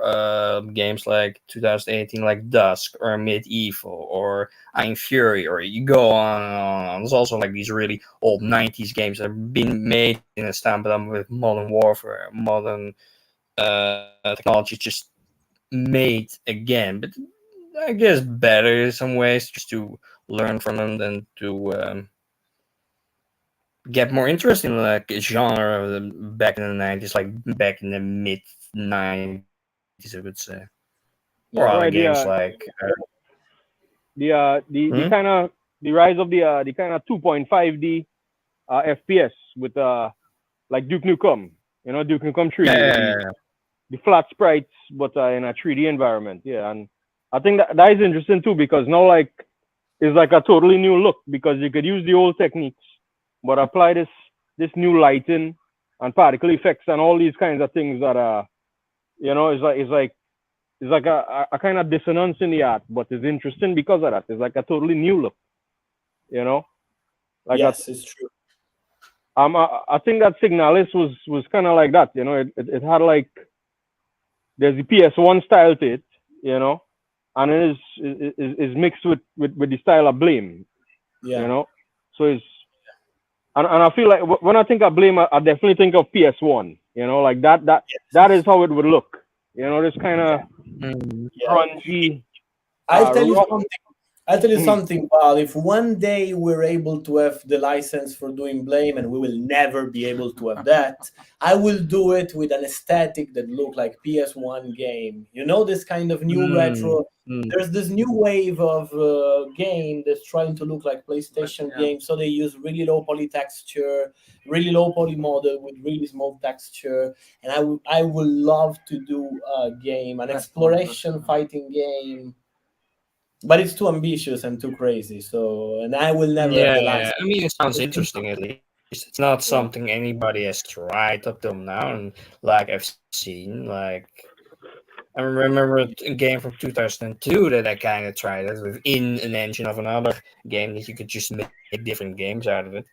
games like 2018, like Dusk or Medieval or I'm Fury, or you go on and on. There's also like these really old '90s games that have been made in a style, but with modern warfare, modern technology, just made again, but I guess better in some ways, just to learn from them than to get more interest in like a genre of back in the 90s, like back in the mid 90s, I would say, or other games yeah. right? like The kind of the rise of the kind of 2.5D FPS with like Duke Nukem. You know, Duke Nukem 3D with yeah, the flat sprites, but in a 3D environment. Yeah, and I think that is interesting too because now like it's like a totally new look because you could use the old techniques, but apply this new lighting and particle effects and all these kinds of things that you know it's like a kind of dissonance in the art, but it's interesting because of that. It's like a totally new look, you know. Like Yes, it's true. I think that Signalis was kind of like that, you know. It had like there's the PS1 style to it, you know, and it is mixed with the style of Blame, you Yeah. know. So it's and I feel like when I think of Blame, I definitely think of PS1, you know, like that is Yes. how it would look, you know, this kind of Yeah. Yeah. grungy, I'll tell you rock. something. I'll tell you something, Val. If one day we're able to have the license for doing Blame, and we will never be able to have that, I will do it with an aesthetic that look like PS1 game. You know, this kind of new mm, retro. mm. There's this new wave of game that's trying to look like PlayStation Yeah. games. So they use really low poly texture, really low poly model with really small texture. And I would love to do a game, an That's wonderful. exploration fighting game, but it's too ambitious and too crazy. So, and I will never have Yeah, the yeah. license. I mean, it sounds It's interesting at least. It's not Yeah. something anybody has tried up till now, and like I've seen, like I remember a game from 2002 that I kind of tried it within an engine of another game that you could just make different games out of it.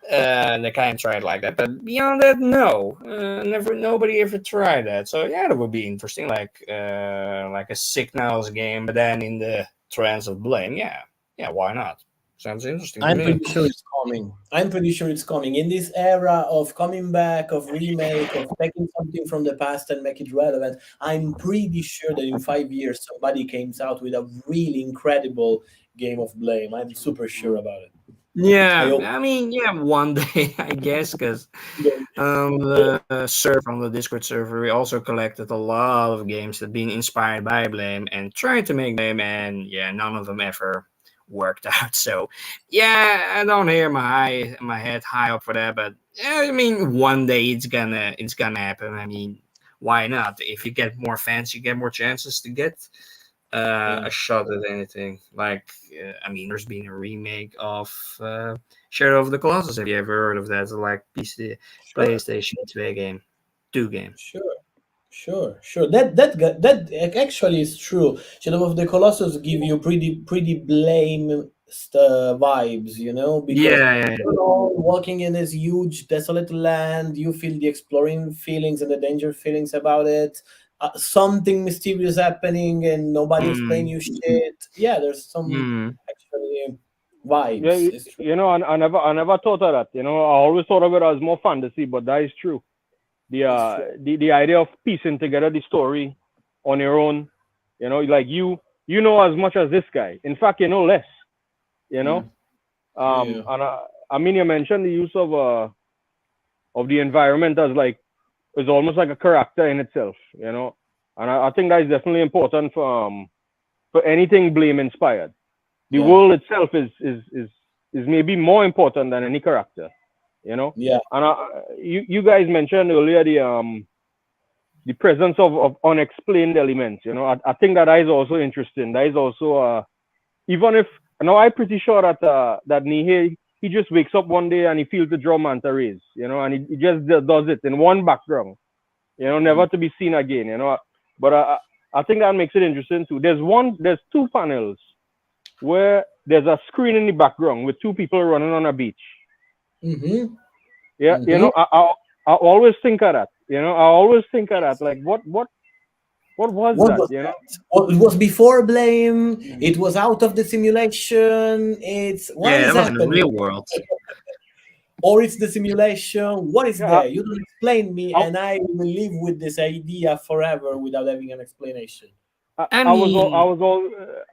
And I kind of tried like that, but beyond that, no, never, nobody ever tried that. So yeah, that would be interesting, like a Signals game, but then in the trends of Blame. Yeah, yeah, why not? Sounds interesting to I'm me. pretty sure it's coming. I'm pretty sure it's coming. In this era of coming back, of remake, of taking something from the past and make it relevant, I'm pretty sure that in 5 years somebody comes out with a really incredible game of Blame. I'm super sure about it. I Yeah, hope. I mean, yeah, one day I guess, because Yeah. the server on the Discord server, we also collected a lot of games that been inspired by Blame and tried to make Blame, and yeah, none of them ever worked out. So yeah, I don't hear my head high up for that, but yeah, I mean, one day it's gonna happen. I mean, why not? If you get more fans, you get more chances to get Yeah. a shot at anything. Like, I mean, there's been a remake of Shadow of the Colossus. Have you ever heard of that? Like PC, Sure. PlayStation 2 game, 2 game. Sure. Sure. That actually is true. Shadow of the Colossus give you pretty blame vibes, because Yeah, yeah, you know, walking in this huge desolate land, you feel the exploring feelings and the danger feelings about it. Something mysterious happening and nobody yeah. explain you shit. Yeah, there's some Mm. actually Yeah, vibes. It's true. I never thought of that. I always thought of it as more fantasy, but that is true. The It's uh true. the idea of piecing together the story on your own, like you know as much as this guy. In fact, you know less. You Yeah. know, Yeah. and I mean, you mentioned the use of the environment as like is almost like a character in itself. And I think that is definitely important for anything Blame inspired. The Yeah. world itself is maybe more important than any character. You know, Yeah. and you guys mentioned earlier the presence of unexplained elements. I think that is also interesting. That is also even if now I'm pretty sure that Nihei he just wakes up one day and he feels the drum manta rays, and he just does it in one background, never to be seen again. But I think that makes it interesting too. There's two panels where there's a screen in the background with two people running on a beach. Mm-hmm. Yeah, Mm-hmm. I always think of that. I always think of that. Like what was What that? was that? It was before blame. It was out of the simulation. It's what Yeah, is that was in the happening, real world. or it's the simulation. What is Yeah, there? You don't explain me, I, and I will live with this idea forever without having an explanation. I, I I was al- I mean, was all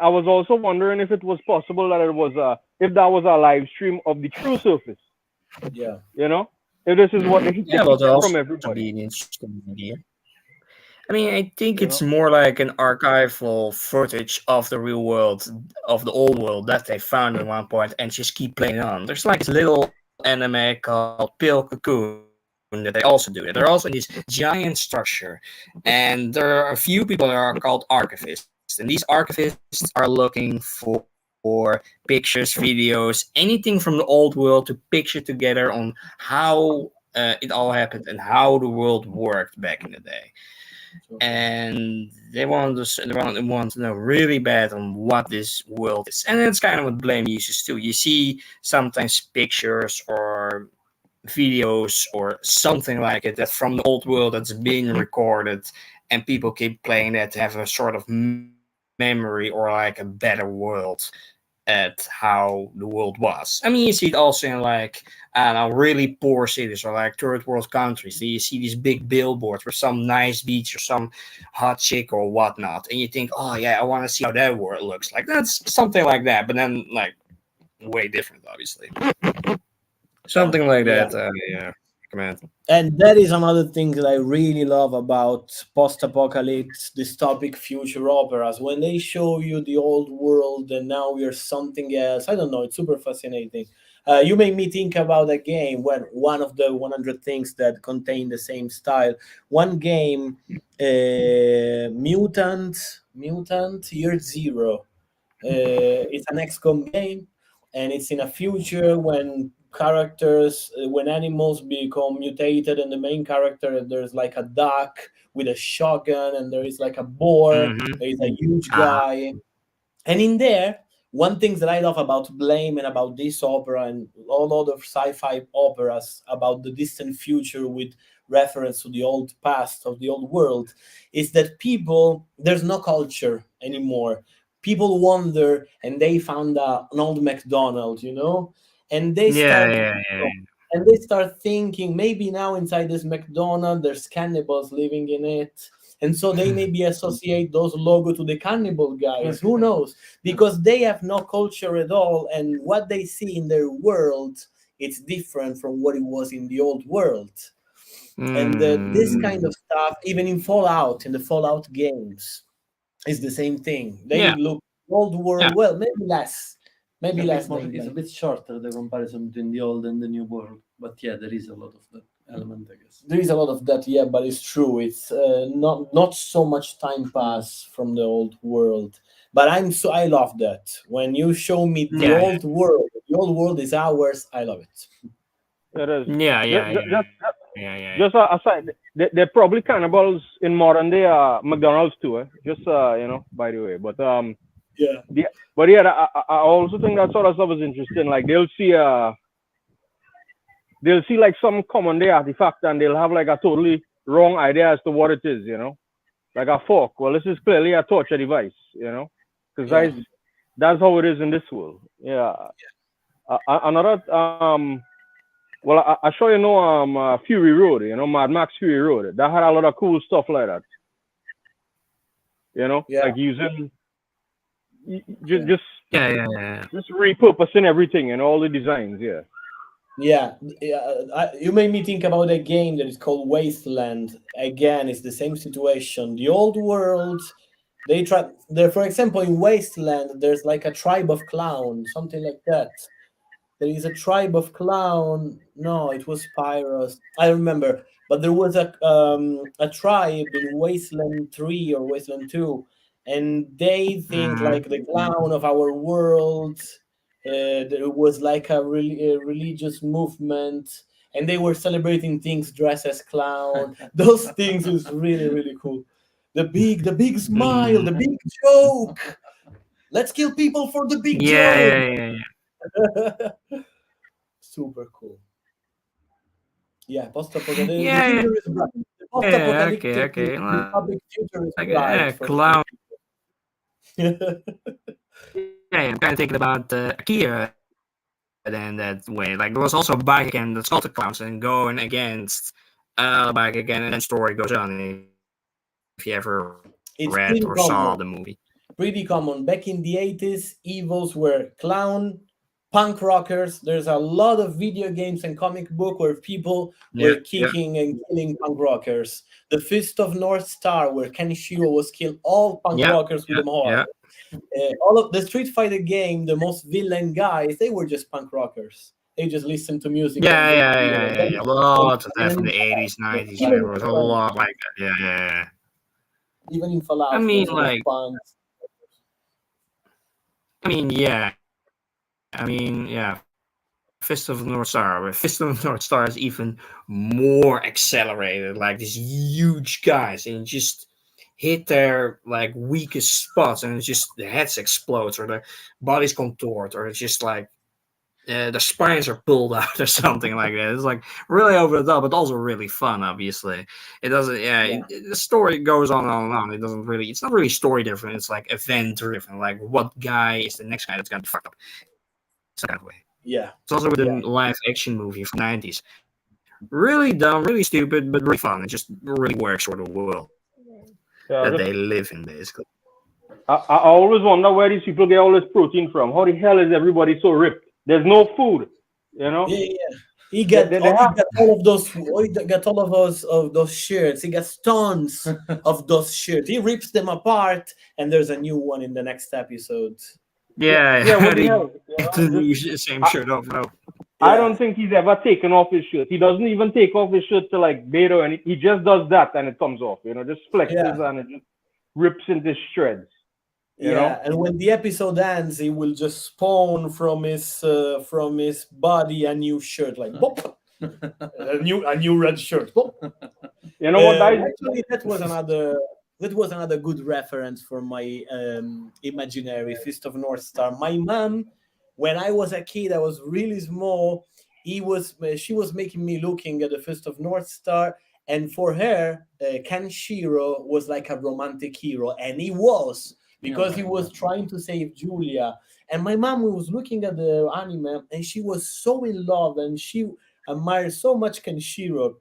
I was also wondering if it was possible that it was if that was a live stream of the true surface. Yeah, You know, if this is what they yeah, but keep also from be an everybody. interesting idea. I mean, I think You it's know. more like an archival footage of the real world, of the old world that they found at one point and just keep playing on. There's like this little anime called Pale Cocoon that they also do it. They're also in this giant structure, and there are a few people that are called archivists, and these archivists are looking for pictures, videos, anything from the old world to picture together on how it all happened and how the world worked back in the day, so, and they want to know really bad on what this world is, and that's kind of what Blame uses too. You see sometimes pictures or videos or something like it that from the old world that's being recorded, and people keep playing that to have a sort of memory or like a better world at how the world was. I mean, you see it also in like, I don't know, really poor cities or like third world countries. You see these big billboards with some nice beach or some hot chick or whatnot, and you think, oh yeah, I want to see how that world looks like. That's something like that, but then like way different, obviously. Something like yeah. that. Yeah, recommend. And that is another thing that I really love about post-apocalypse dystopic future operas. When they show you the old world and now we're something else, I don't know, it's super fascinating. You made me think about a game when one of the 100 things that contain the same style. One game, Mutant Year Zero. It's an XCOM game, and it's in a future when characters when animals become mutated, and the main character there's like a duck with a shotgun, and there is like a boar. Mm-hmm. There is a huge Uh-huh. guy, and in there, one thing that I love about Blame and about this opera and all other sci-fi operas about the distant future with reference to the old past of the old world is that people, there's no culture anymore. People wander and they found an old McDonald's, and they Yeah, start yeah, yeah. and they start thinking maybe now inside this McDonald's there's cannibals living in it. And so they maybe associate those logo to the cannibal guys. Who knows? Because they have no culture at all, and what they see in their world, it's different from what it was in the old world. And this kind Mm. of stuff, even in Fallout, in the Fallout games, is the same thing. They Yeah, look old yeah. world, well, maybe less than It's a bit shorter the comparison between the old and the new world, but yeah, there is a lot of that element, I guess. there is a lot of that, yeah, but it's true. It's not so much time pass from the old world, but I love that when you show me the Yeah, old world. The old world is ours. I love it. It is. yeah, yeah, Just, yeah, just, yeah, yeah. just aside, they're probably cannibals in modern day McDonald's too. Just by the way. But Yeah, I also think that sort of stuff is interesting. Like they'll see like some common day artifact and they'll have like a totally wrong idea as to what it is. Like a fork. Well, this is clearly a torture device. Because yeah, that's how it is in this world. Yeah. Another well, I sure Fury Road, Mad Max Fury Road. That had a lot of cool stuff like that. yeah, Like using yeah. Yeah, yeah, yeah. just repurposing everything and all the designs. Yeah. Yeah, you made me think about a game that is called Wasteland. Again, it's the same situation. The old world, they try there. For example, in Wasteland, there's like a tribe of clown, something like that. There is a tribe of clown. No, it was Pyros. I remember, but there was a tribe in Wasteland 3 or Wasteland 2, and they think Mm. like the clown of our world. There was like a religious movement, and they were celebrating things dressed as clown. Those things is really really cool. The big smile, Mm. the big joke. Let's kill people for the big Yeah, joke. yeah, yeah, yeah. Super cool. Yeah, post-apocalyptic. The Yeah, future is bright. The yeah, okay, post-apocalyptic okay. public future is Like bright for some clown. people. Yeah, I'm kind of thinking about Akira then that way. Like there was also a bike again that's called the clowns and going against bike again, and then story goes on. If you ever read or saw the It's movie. pretty common. Pretty common. Back in the 80s, evils were clown, punk rockers. There's a lot of video games and comic book where people Yeah, were yeah, kicking and killing punk rockers. The Fist of North Star, where Kenshiro was killed all punk yeah, rockers with yeah, a mohawk. yeah. All of the Street Fighter game, the most villain guys, they were just punk rockers. They just listened to music and Yeah, they yeah, killed. yeah, And yeah, then, yeah. and Lots of that from even the in 80s, Fallout, 90s. even There in was a Fallout, lot like that. Yeah, yeah, yeah. even in I Fallout, mean, there's a lot of like, punks. Fist of the North Star. But Fist of the North Star is even more accelerated. Like these huge guys, and just hit their like weakest spots, and it's just the heads explodes, or the bodies contort, or it's just like the spines are pulled out or something like that. It's like really over the top, but also really fun. Obviously, it doesn't. Yeah, Yeah, the story goes on and on and on. It doesn't really. It's not really story driven. It's like event driven. Like what guy is the next guy that's gonna be fucked up? Some kind of way. yeah, It's also with a yeah. live action movie from the 90s. Really dumb, really stupid, but really fun. It just really works for the world Yeah. that they live in, basically. I always wonder where these people get all this protein from. How the hell is everybody so ripped? There's no food. Yeah, yeah. He They, got they, all, they he have got all of those. He got all of those shirts. He got tons of those shirts. He rips them apart, and there's a new one in the next episode. yeah. What the They hell? get the same I, shirt over and over. I Yeah, don't think he's ever taken off his shirt. He doesn't even take off his shirt to like bathe or anything. He just does that and it comes off. Just flexes yeah, and it just rips into shreds. You know? And when the episode ends, he will just spawn from his body a new shirt, like bop, a new red shirt. Bop. You know what, guys? Actually, that was another good reference for my imaginary Fist of North Star. My mom, when I was a kid, I was really small. She was making me looking at the Fist of North Star, and for her, Kenshiro was like a romantic hero, and he was because he was trying to save Julia. And my mom was looking at the anime, and she was so in love, and she admired so much Kenshiro,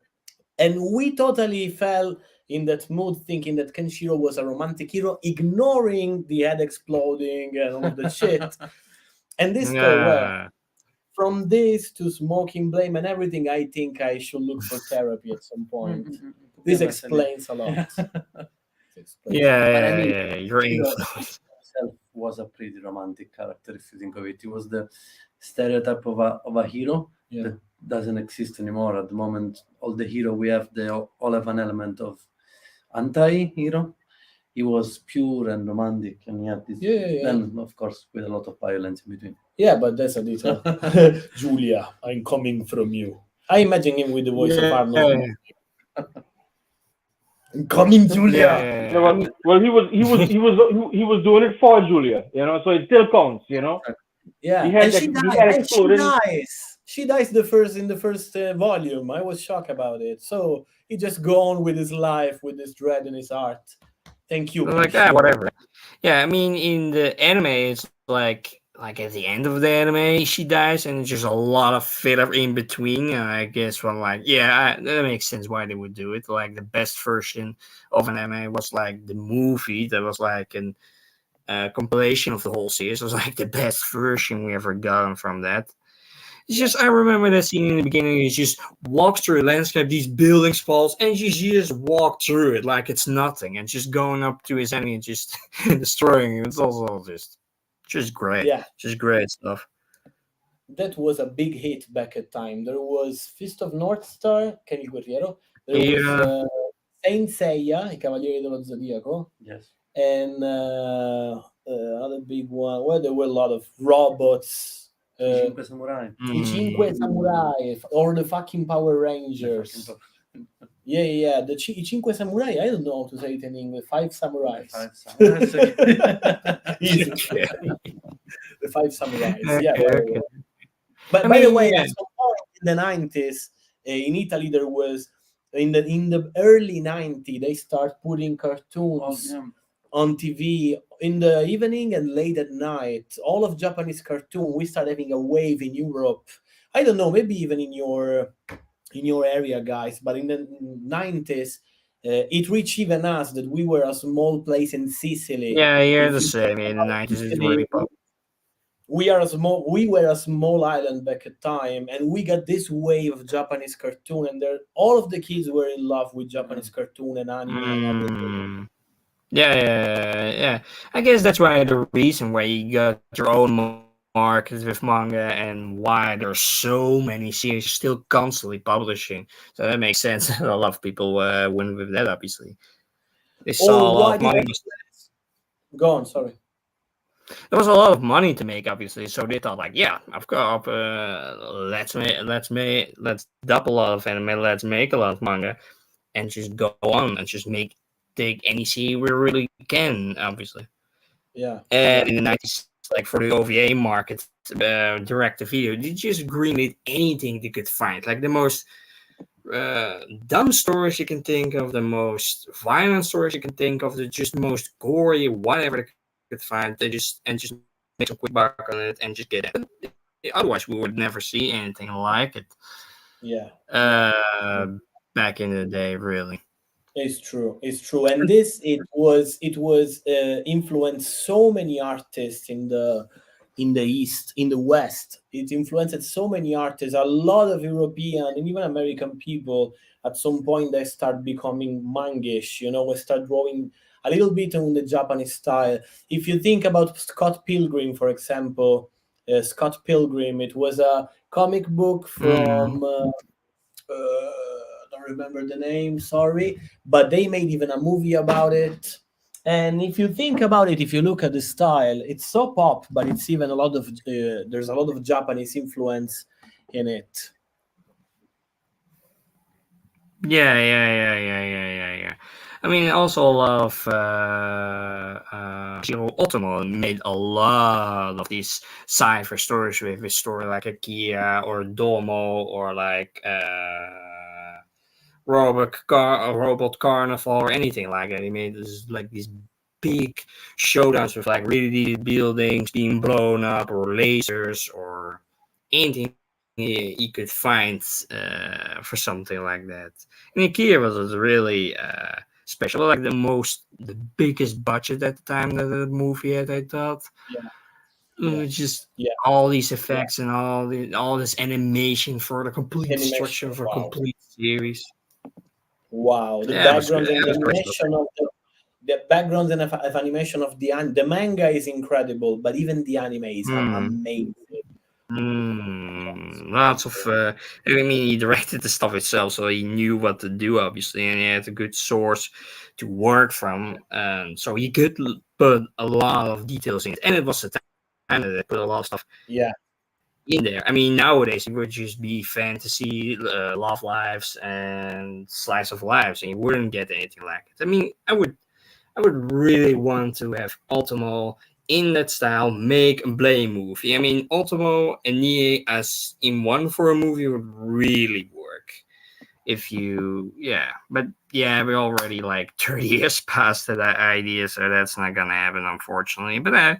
and we totally fell in that mood thinking that Kenshiro was a romantic hero, ignoring the head exploding and all of the shit. And this guy, well, Yeah. from this to smoking blame and everything, I think I should look for therapy at some point. This explains a lot. This explains a lot. Yeah, But I yeah, mean, yeah. Your Hero influence. himself was a pretty romantic character if you think of it. He was the stereotype of a hero Yeah. that doesn't exist anymore at the moment. All the hero we have, they all have an element of anti-hero. He was pure and romantic, and he had this. Yeah. Then, of course, with a lot of violence in between. Yeah, but that's a detail. Julia, I'm coming from you. I imagine him with the voice of Yeah, Arnold. I'm coming, Julia. yeah. Yeah, well, he was doing it for Julia, you know, so it still counts, you know. Yeah, He had and she the dies. head And she exploded. dies. She dies in the first volume. I was shocked about it. So he just go on with his life with this dread in his heart. Thank you. Like Kenshiro. whatever. Yeah, I mean in the anime it's like at the end of the anime she dies and it's just a lot of filler in between. I guess from that makes sense why they would do it. Like the best version of an anime was like the movie that was like an compilation of the whole series. It was like the best version we ever gotten from that. It's just I remember that scene in the beginning. He just walks through a landscape, these buildings falls, and you just walk through it like it's nothing, and just going up to his enemy and just destroying it. It's also just great, Yeah, just great stuff. that was a big hit back at time. There was Fist of North Star, Ken il Guerriero. There was Yeah, Saint Seiya, I Cavalieri dello Zodiaco, Yes. and another big one where there were a lot of robots. Cinque Samurai. I Cinque Samurai or the fucking Power Rangers. Yeah. The I Cinque Samurai. I don't know how to say it in English. Five Samurais. Easy. The Five Samurais. Yeah. Okay. But I by the mean, way, yeah. at some point in the 90s, in Italy, there was in the early 90s they start putting cartoons on TV in the evening and late at night. All of Japanese cartoon, we start having a wave in Europe. I don't know, maybe even in your area, guys. But in the 90s, it reached even us that we were a small place in Sicily. Yeah, you're If the you same. think In the about 90s, it's Sicily, really pop. we were a small island back at time, and we got this wave of Japanese cartoon, and all of the kids were in love with Japanese cartoon and anime and everything. Yeah. I guess that's why the reason why you got your own market with manga and why there's so many series still constantly publishing. So that makes sense. A lot of people went with that, obviously. They saw a Oh, lot why of did money. go on? Sorry. There was a lot of money to make, obviously. So they thought, like, yeah, I've got let's dub a lot of anime, let's make a lot of manga, and just go on and just take any series we really can, obviously. Yeah. And in the 90s, like for the OVA market, direct to video, they just greenlit anything they could find. Like the most dumb stories you can think of, the most violent stories you can think of, the just most gory, whatever they could find. They just make some quick buck on it and just get it. Otherwise, we would never see anything like it. Yeah. Back in the day, really. It's true. And this it was influenced so many artists in the East, in the West. It influenced so many artists. A lot of European and even American people at some point they start becoming mangish. We start drawing a little bit on the Japanese style. If you think about Scott Pilgrim, for example, Scott Pilgrim, it was a comic book from. Don't remember the name, sorry, but they made even a movie about it, And if you think about it, if you look at the style, it's so pop, but it's even a lot of there's a lot of Japanese influence in it. Yeah. I mean, also a lot of Shiro Otomo made a lot of these sci-fi stories with his story like Akira or Domo or like Robot Carnival or anything like that. He made this, like these big showdowns with like really buildings being blown up or lasers or anything he could find for something like that. And Ikea was really special, like the biggest budget at the time that the movie had. I thought Yeah, yeah, just yeah. all these effects and all this animation for the complete Animation, structure of a wow, complete series. wow. The Yeah, it was backgrounds great. and It the was great stuff. animation of the backgrounds and of animation of the manga is incredible, but even the anime is Hmm. amazing. Lots of. I mean, he directed the stuff itself, so he knew what to do, obviously, and he had a good source to work from. So he could put a lot of details in it, and it was the time that they put a lot of stuff Yeah, in there. I mean, nowadays it would just be fantasy, love lives, and slice of lives, and you wouldn't get anything like it. I mean, I would really want to have Ultimo in that style make and play movie. I mean, Ultimo and Nie as in one for a movie would really work. If you, yeah, but yeah, we're already like 30 years past that idea, so that's not gonna happen, unfortunately. But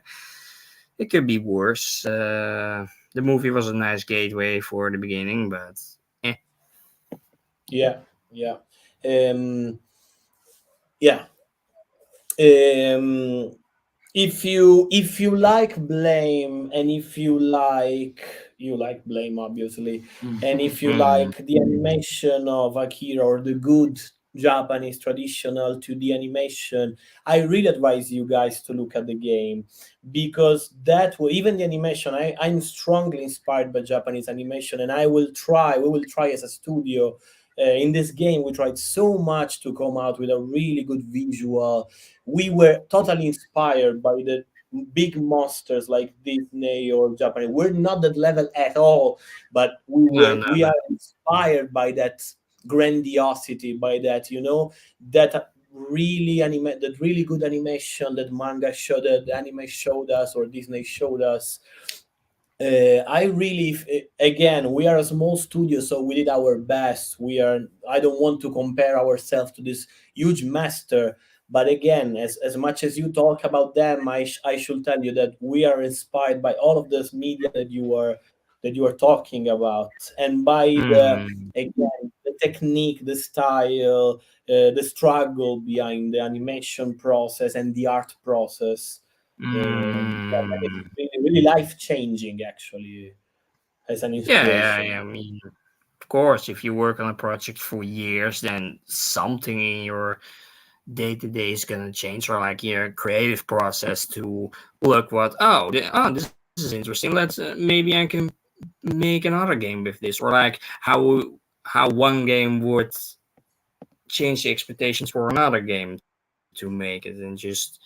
it could be worse. The movie was a nice gateway for the beginning, but eh. yeah, yeah, um, yeah. Um, if you like Blame, and if you like Blame, obviously, and if you Mm, like the animation of Akira, or the good Japanese traditional 2D animation, I really advise you guys to look at the game, because even the animation, I'm strongly inspired by Japanese animation, and we will try as a studio. In this game, we tried so much to come out with a really good visual. We were totally inspired by the big monsters like Disney or Japan. We're not that level at all, but no, no, we no. are inspired by that grandiosity, by that, that that really good animation that manga showed, that the anime showed us, or Disney showed us. I really, again, we are a small studio, so we did our best. I don't want to compare ourselves to this huge master, but again, as much as you talk about them, I should tell you that we are inspired by all of this media that you are talking about, and by Mm, the technique, the style, the struggle behind the animation process and the art process. Yeah, that is mm. really, really life changing, actually, as an Yeah. inspiration. I mean, of course, if you work on a project for years, then something in your day to day is gonna change, or like your creative process to look this is interesting. Let's maybe I can make another game with this, or like how one game would change the expectations for another game to make it, and just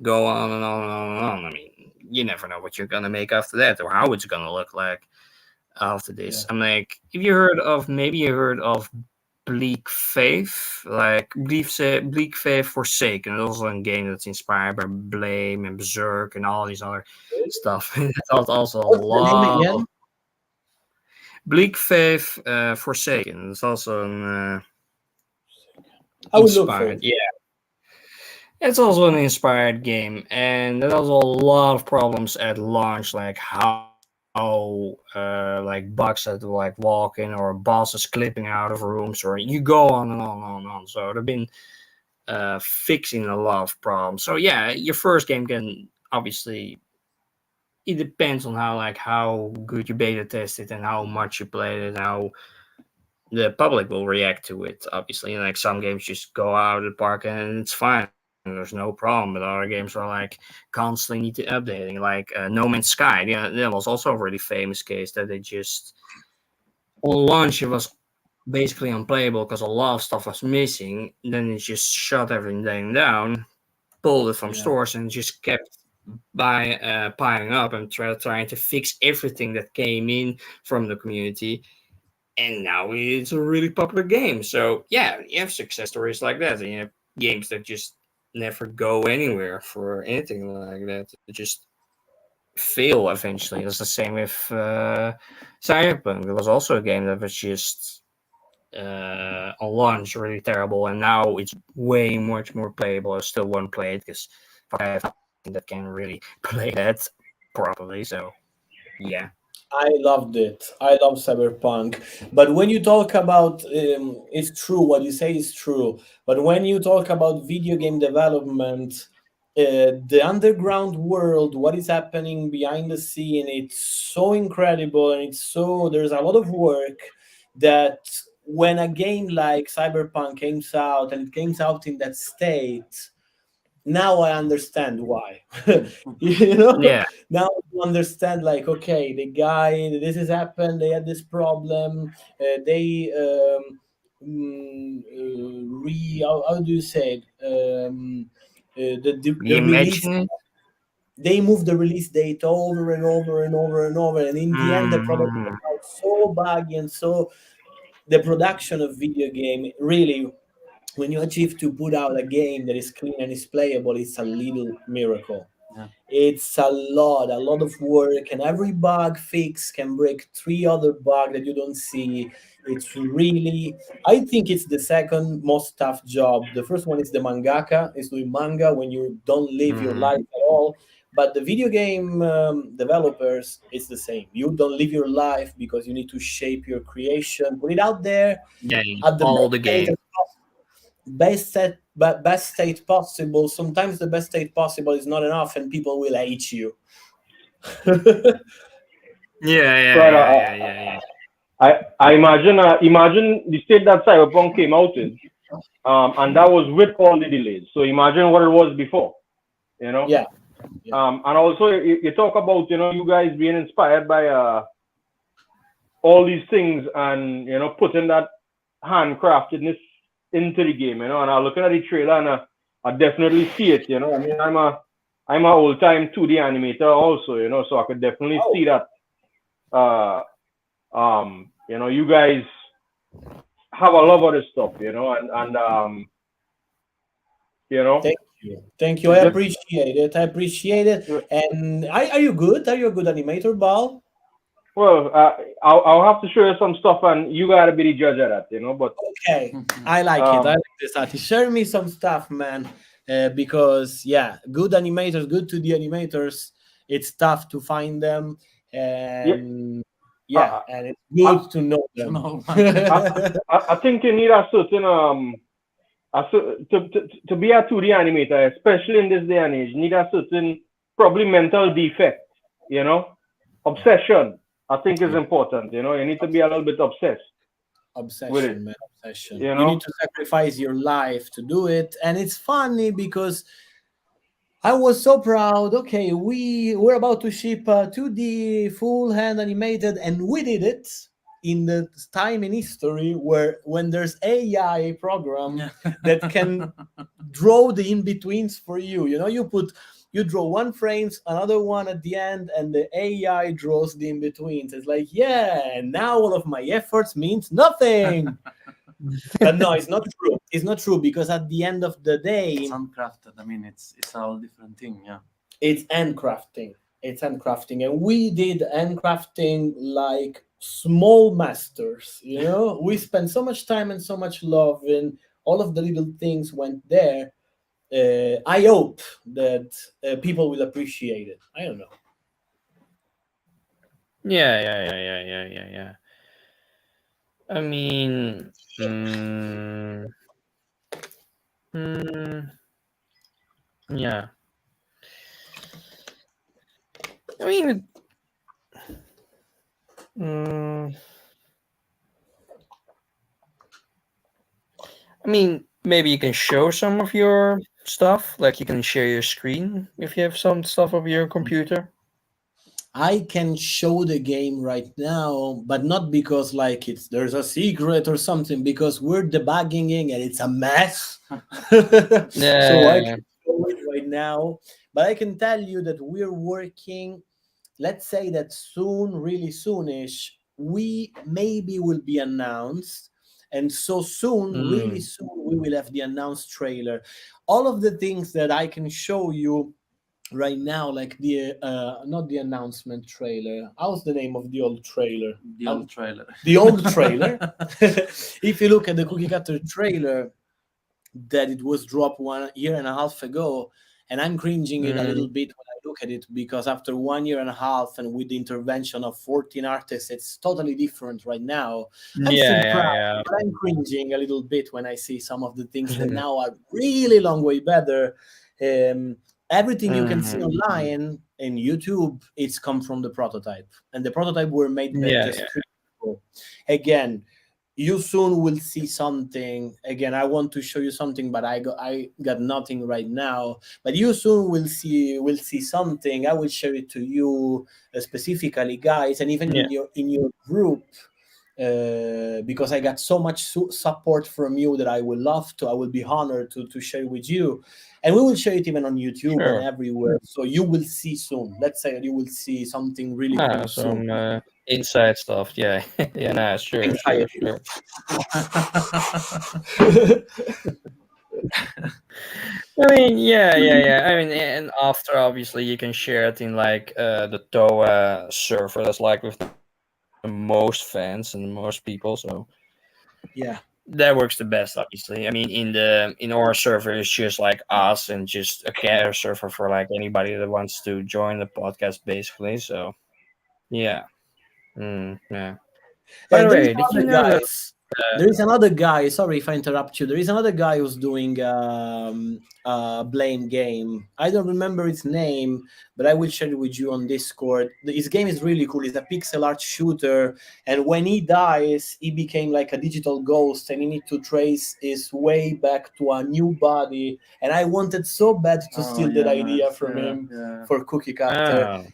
go on and on and on and on. I mean, you never know what you're gonna make after that, or how it's gonna look like after this. Yeah. I'm like, if maybe you heard of Bleak Faith, like Bleak Faith Forsaken. It's also a game that's inspired by Blame and Berserk and all these other stuff. That's also a What's the name lot of again? Bleak Faith Forsaken. It's also an I will look for inspired. it. Yeah, it's also an inspired game, and there's also a lot of problems at launch, like how like bugs that like walking or bosses clipping out of rooms, or you go on and on and on and on. So they've been fixing a lot of problems. So yeah, your first game can obviously, it depends on how good you beta test it and how much you play it and how the public will react to it. Obviously, like some games just go out of the park and it's fine. There's no problem. But other games are like constantly need to updating. Like No Man's Sky. Yeah, that was also a really famous case that they just on launch it was basically unplayable because a lot of stuff was missing. Then it just shut everything down. pulled it from Yeah. stores and just kept piling up and trying to fix everything that came in from the community. And now it's a really popular game. So yeah, you have success stories like that, and you have games that just never go anywhere for anything like that. They just fail eventually. It's the same with Cyberpunk. It was also a game that was just on launch really terrible, and now it's way much more playable. I still won't play it because I have nothing that can really play that properly. So yeah. I loved it. I love Cyberpunk. But when you talk about, it's true, what you say is true. But when you talk about video game development, the underground world, what is happening behind the scene, it's so incredible, and there's a lot of work that when a game like Cyberpunk came out and it came out in that state, now I understand why. you know, Yeah. now you understand, like, okay, the guy, this has happened, they had this problem, they how do you say it? The release, Reimagine it. they moved the release date over and over and over and over, and in the end the product Mm, came out so buggy, and so the production of video game really, when you achieve to put out a game that is clean and is playable, it's a little miracle. Yeah. It's a lot of work, and every bug fix can break three other bugs that you don't see. It's really, I think it's the second most tough job. The first one is the mangaka, is doing manga when you don't live your mm, life at all. But the video game developers, it's the same. You don't live your life because you need to shape your creation, put it out there yeah, at the all best the state game. best state possible. Sometimes the best state possible is not enough, and people will hate you. Yeah, yeah, But yeah, yeah, yeah, yeah. I imagine the state that Cyberpunk came out in, and that was with all the delays. So imagine what it was before, you know. Yeah, yeah. And also you talk about, you guys being inspired by all these things, and putting that handcraftedness into the game, and I'm looking at the trailer, and I definitely see it. I mean, I'm a old time 2D animator also, so I could definitely Oh, see that. You guys have a love of this stuff, and thank you, thank you. I it's just appreciate it. I appreciate it. And are you good? Are you a good animator, Bal? well, I'll have to show you some stuff, and you gotta be the judge of that, But Okay, I like it. I um, like this, Ati. Share me some stuff, man. Because yeah, good animators, good 2D animators. It's tough to find them, yeah, and yeah, I, and it's I, good to know them. No, I think you need a certain to be a 2D animator, especially in this day and age, need a certain probably mental defect, obsession. I think is Yeah. important. You need to be a little bit obsessed with it. Obsession, man, obsession. You You need know, to sacrifice your life to do it, and it's funny because I was so proud. Okay, we're about to ship a 2D full hand animated, and we did it in the time in history where when there's AI program that can draw the in betweens for you. You draw one frames, another one at the end, and the AI draws the in betweens. It's like, yeah, now all of my efforts means nothing. But no, it's not true. It's not true, because at the end of the day, it's handcrafted. I mean, it's a whole different thing. Yeah. it's handcrafting. It's handcrafting, and we did handcrafting like small masters. We spent so much time and so much love, and all of the little things went there. I hope that people will appreciate it. I don't know. Yeah, yeah, yeah, yeah, yeah, yeah, yeah. I mean, mm, yeah. I mean, mm, I mean, maybe you can show some of your stuff. Like you can share your screen if you have some stuff of your computer. I can show the game right now, but not because like there's a secret or something, because we're debugging it and it's a mess. So I Yeah, can show it now, but I can tell you that we're working. Let's say that soon, really soonish, we maybe will be announced. And so soon, really soon, we will have the announced trailer. All of the things that I can show you right now, like the not the announcement trailer. How's the name of the old trailer? The old trailer. The old trailer. If you look at the Cookie Cutter trailer, that it was dropped 1.5 years ago, and I'm cringing it a little bit when I look at it, because after 1.5 years and with the intervention of 14 artists, it's totally different right now. I'm still proud, but I'm cringing a little bit when I see some of the things that now are really long way better. Everything you can see online in YouTube, it's come from the prototype, and the prototype were made by just 3 people. Again, you soon will see something. Again, I want to show you something, but I got nothing right now. But you soon will see something. I will share it to you specifically, guys, and even in your group. Because I got so much support from you that I will be honored to share with you, and we will share it even on YouTube and everywhere. So you will see soon. Let's say you will see something really cool soon. Some inside stuff. Yeah, yeah, nice. Sure. I mean, yeah. I mean, and after obviously you can share it in like the TOA server that's like with the most fans and the most people. So yeah, that works the best, obviously. I mean, in our server, it's just like us and just a care server for like anybody that wants to join the podcast, basically. So, yeah, yeah. By the way, did you know that? There is another guy. Sorry if I interrupt you. There is another guy who's doing Blame game. I don't remember its name, but I will share it with you on Discord. His game is really cool. It's a pixel art shooter, and when he dies, he became like a digital ghost, and he need to trace his way back to a new body. And I wanted so bad to steal that idea from him for Cookie Cutter.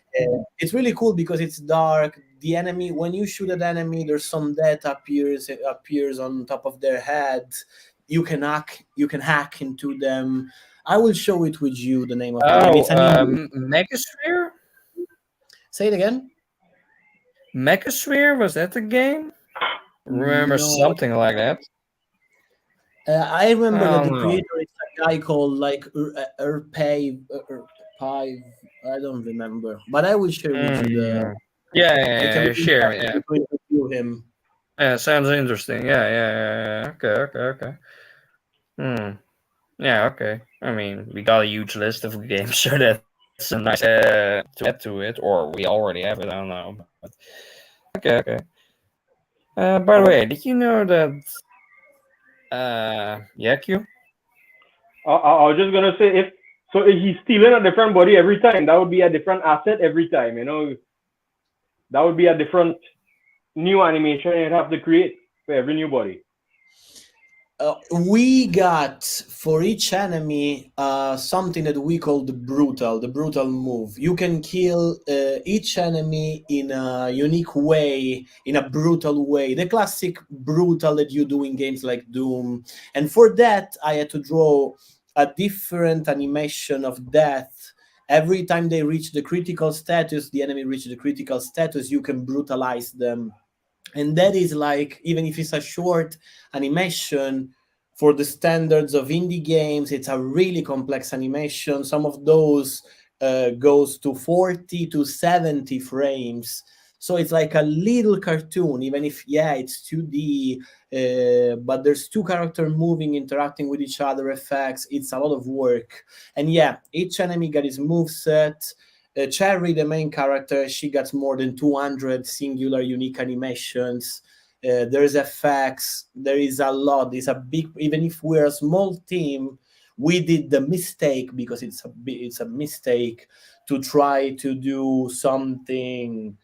It's really cool because it's dark. The enemy, when you shoot an enemy, there's some death appears on top of their head. You can hack into them. I will show it with you. The name of the game. It's Megasphere. Say it again. Megasphere, was that the game? Remember something like that? I remember that the creator is a guy called like Erpay. I don't remember, but I will share with you the. Share. Yeah. Review him. Yeah, sounds interesting. Yeah. Okay. Yeah, okay. I mean, we got a huge list of games, so that's a nice to add to it, or we already have it. I don't know. But okay. By the way, did you know that? Q? I was just gonna say if he's stealing a different body every time, that would be a different asset every time. You know. That would be a different new animation you'd have to create for every new body. We got for each enemy something that we call the brutal move. You can kill each enemy in a unique way, in a brutal way, the classic brutal that you do in games like Doom. And for that, I had to draw a different animation of death. Every time they reach the critical status, the enemy reaches the critical status, you can brutalize them. And that is like, even if it's a short animation, for the standards of indie games, it's a really complex animation. Some of those goes to 40 to 70 frames. So it's like a little cartoon, even if, it's 2D, but there's two characters moving, interacting with each other, effects. It's a lot of work. And each enemy got his moveset. Cherry, the main character, she got more than 200 singular unique animations. There's effects. There is a lot. It's a big, even if we're a small team, we did the mistake, because it's a mistake to try to do something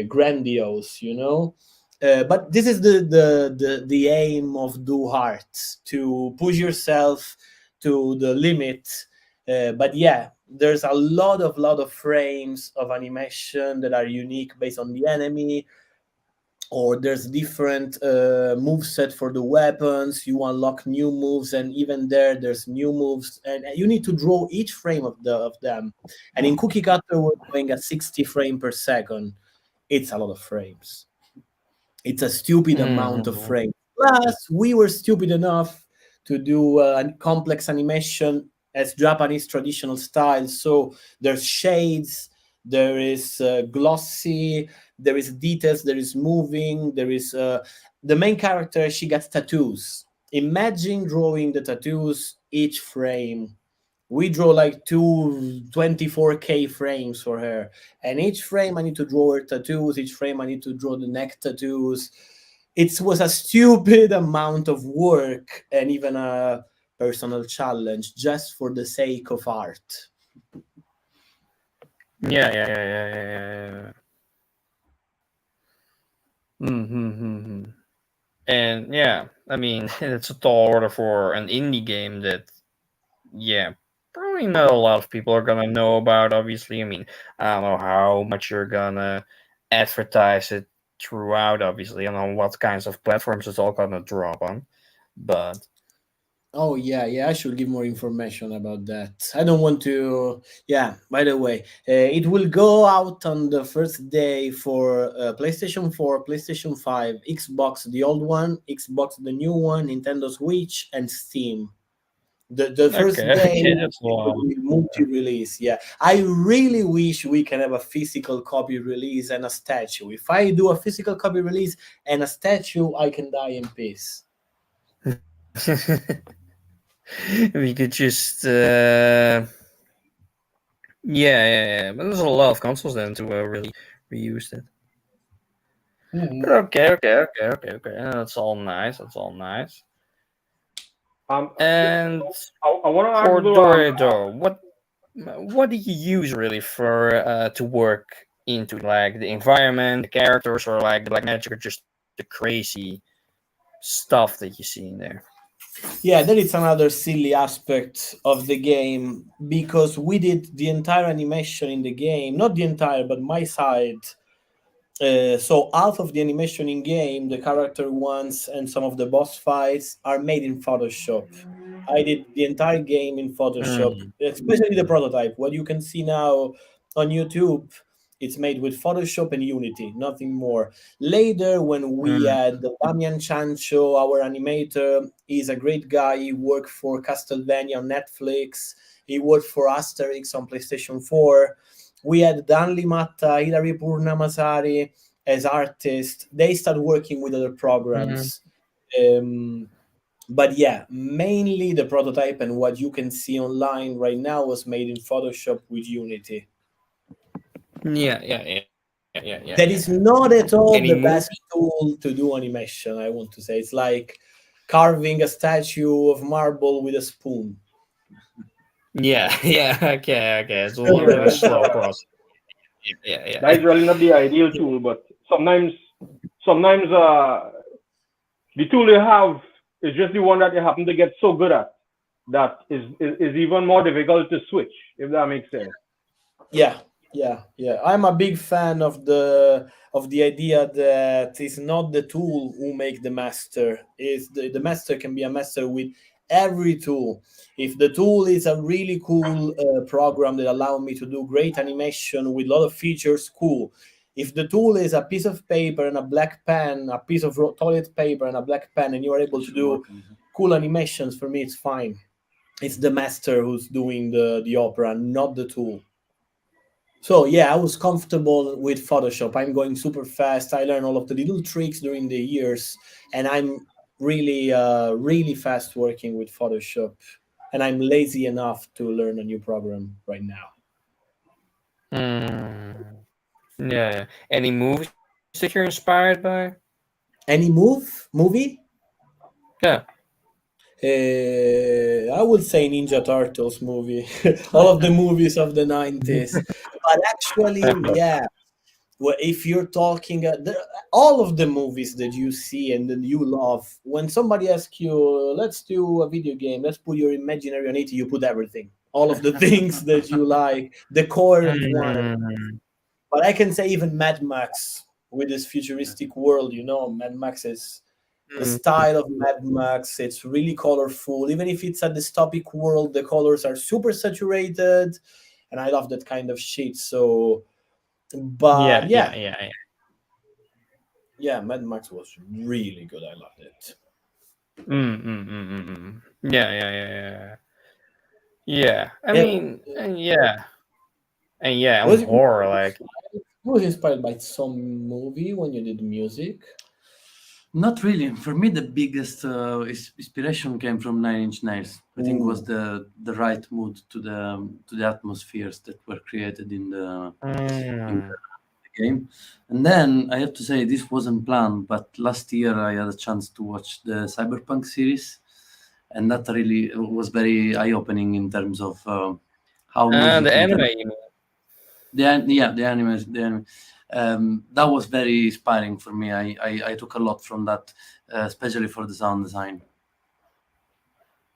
grandiose, you know. But this is the aim of Do Heart, to push yourself to the limit. But there's a lot of frames of animation that are unique based on the enemy. or there's different move set for the weapons. You unlock new moves, and even there's new moves, and you need to draw each frame of them. And in Cookie Cutter, we're going at 60 frame per second. It's a lot of frames. It's a stupid amount of Mm-hmm. frames. Plus, we were stupid enough to do a complex animation as Japanese traditional style. So there's shades, there is glossy, there is details, there is moving, there is the main character. She gets tattoos. Imagine drawing the tattoos each frame. We draw like two 24K frames for her, and each frame I need to draw her tattoos. Each frame I need to draw the neck tattoos. It was a stupid amount of work and even a personal challenge just for the sake of art. Yeah. Mm-hmm. And yeah, I mean, it's a tall order for an indie game that, yeah, probably not a lot of people are gonna know about. Obviously, I mean, I don't know how much you're gonna advertise it throughout. Obviously, I don't know what kinds of platforms it's all gonna drop on, but Oh yeah, I should give more information about that. I don't want to. Yeah, by the way, it will go out on the first day for PlayStation 4, PlayStation 5, Xbox, the old one, Xbox, the new one, Nintendo Switch, and Steam. The first okay, day okay, will that's long. be multi-release. Yeah, I really wish we can have a physical copy release and a statue. If I do a physical copy release and a statue, I can die in peace. We could just, yeah. But there's a lot of consoles then to really reuse it. But Mhm. okay. That's all nice. That's all nice. Um, And I want to ask for though, Dorido, what do you use really for to work into like the environment, the characters, or like the black magic, or just the crazy stuff that you see in there? Yeah, that is another silly aspect of the game because we did the entire animation in the game, not the entire, but my side. So half of the animation in game, the character ones, and some of the boss fights are made in Photoshop. I did the entire game in Photoshop, Mm, especially the prototype. What you can see now on YouTube, it's made with Photoshop and Unity, nothing more. Later, when we mm, had Damian Chancho, our animator, he's a great guy. He worked for Castlevania on Netflix. He worked for Asterix on PlayStation 4. We had Danli Matta, Hilary Purnamasari as artists. They started working with other mm. programs. Um, but yeah, mainly the prototype and what you can see online right now was made in Photoshop with Unity. Yeah. That is not at Any all the movies? best tool to do animation, I want to say. It's like carving a statue of marble with a spoon. Yeah. Okay. It's a little bit of a slow process. that is Yeah. really not the ideal tool, but sometimes the tool you have is just the one that you happen to get so good at that is even more difficult to switch, if that makes sense. Yeah. I'm a big fan of the idea that it's not the tool who make the master. Is the master can be a master with every tool. If the tool is a really cool program that allow me to do great animation with a lot of features, cool. If the tool is a piece of paper and a black pen, a piece of toilet paper and a black pen, and you are able to do cool animations, for me, it's fine. It's the master who's doing the opera, not the tool. So yeah, I was comfortable with Photoshop. I'm going super fast. I learned all of the little tricks during the years, and I'm really fast working with Photoshop. And I'm lazy enough to learn a new program right now. Mm, yeah. Any movies that you're inspired by? Any movie? Yeah. I would say Ninja Turtles movie. All of the movies of the 90s. But actually, yeah, well, if you're talking all of the movies that you see and that you love, when somebody asks you, let's do a video game, let's put your imaginary on it, you put everything, all of the things that you like, the core one. Mm, But I can say even Mad Max. with this futuristic world. Mad Max is the Mm. style of Mad Max. It's really colorful. Even if it's a dystopic world, the colors are super saturated, and I love that kind of shit. So, but Yeah, yeah, yeah, yeah, yeah. yeah, Mad Max was really good. I loved it. Yeah, yeah, yeah, yeah. Yeah, I And mean, and yeah, on was it horror, like, inspired by some movie when you did music? Not really. For me, the biggest inspiration came from Nine Inch Nails. I think was Ooh. the right mood to the atmospheres that were created in mm, the game. And then I have to say this wasn't planned, but last year I had a chance to watch the Cyberpunk series, and that really was very eye opening in terms of how the music and anime, you mean? the anime. That was very inspiring for me. I took a lot from that, especially for the sound design.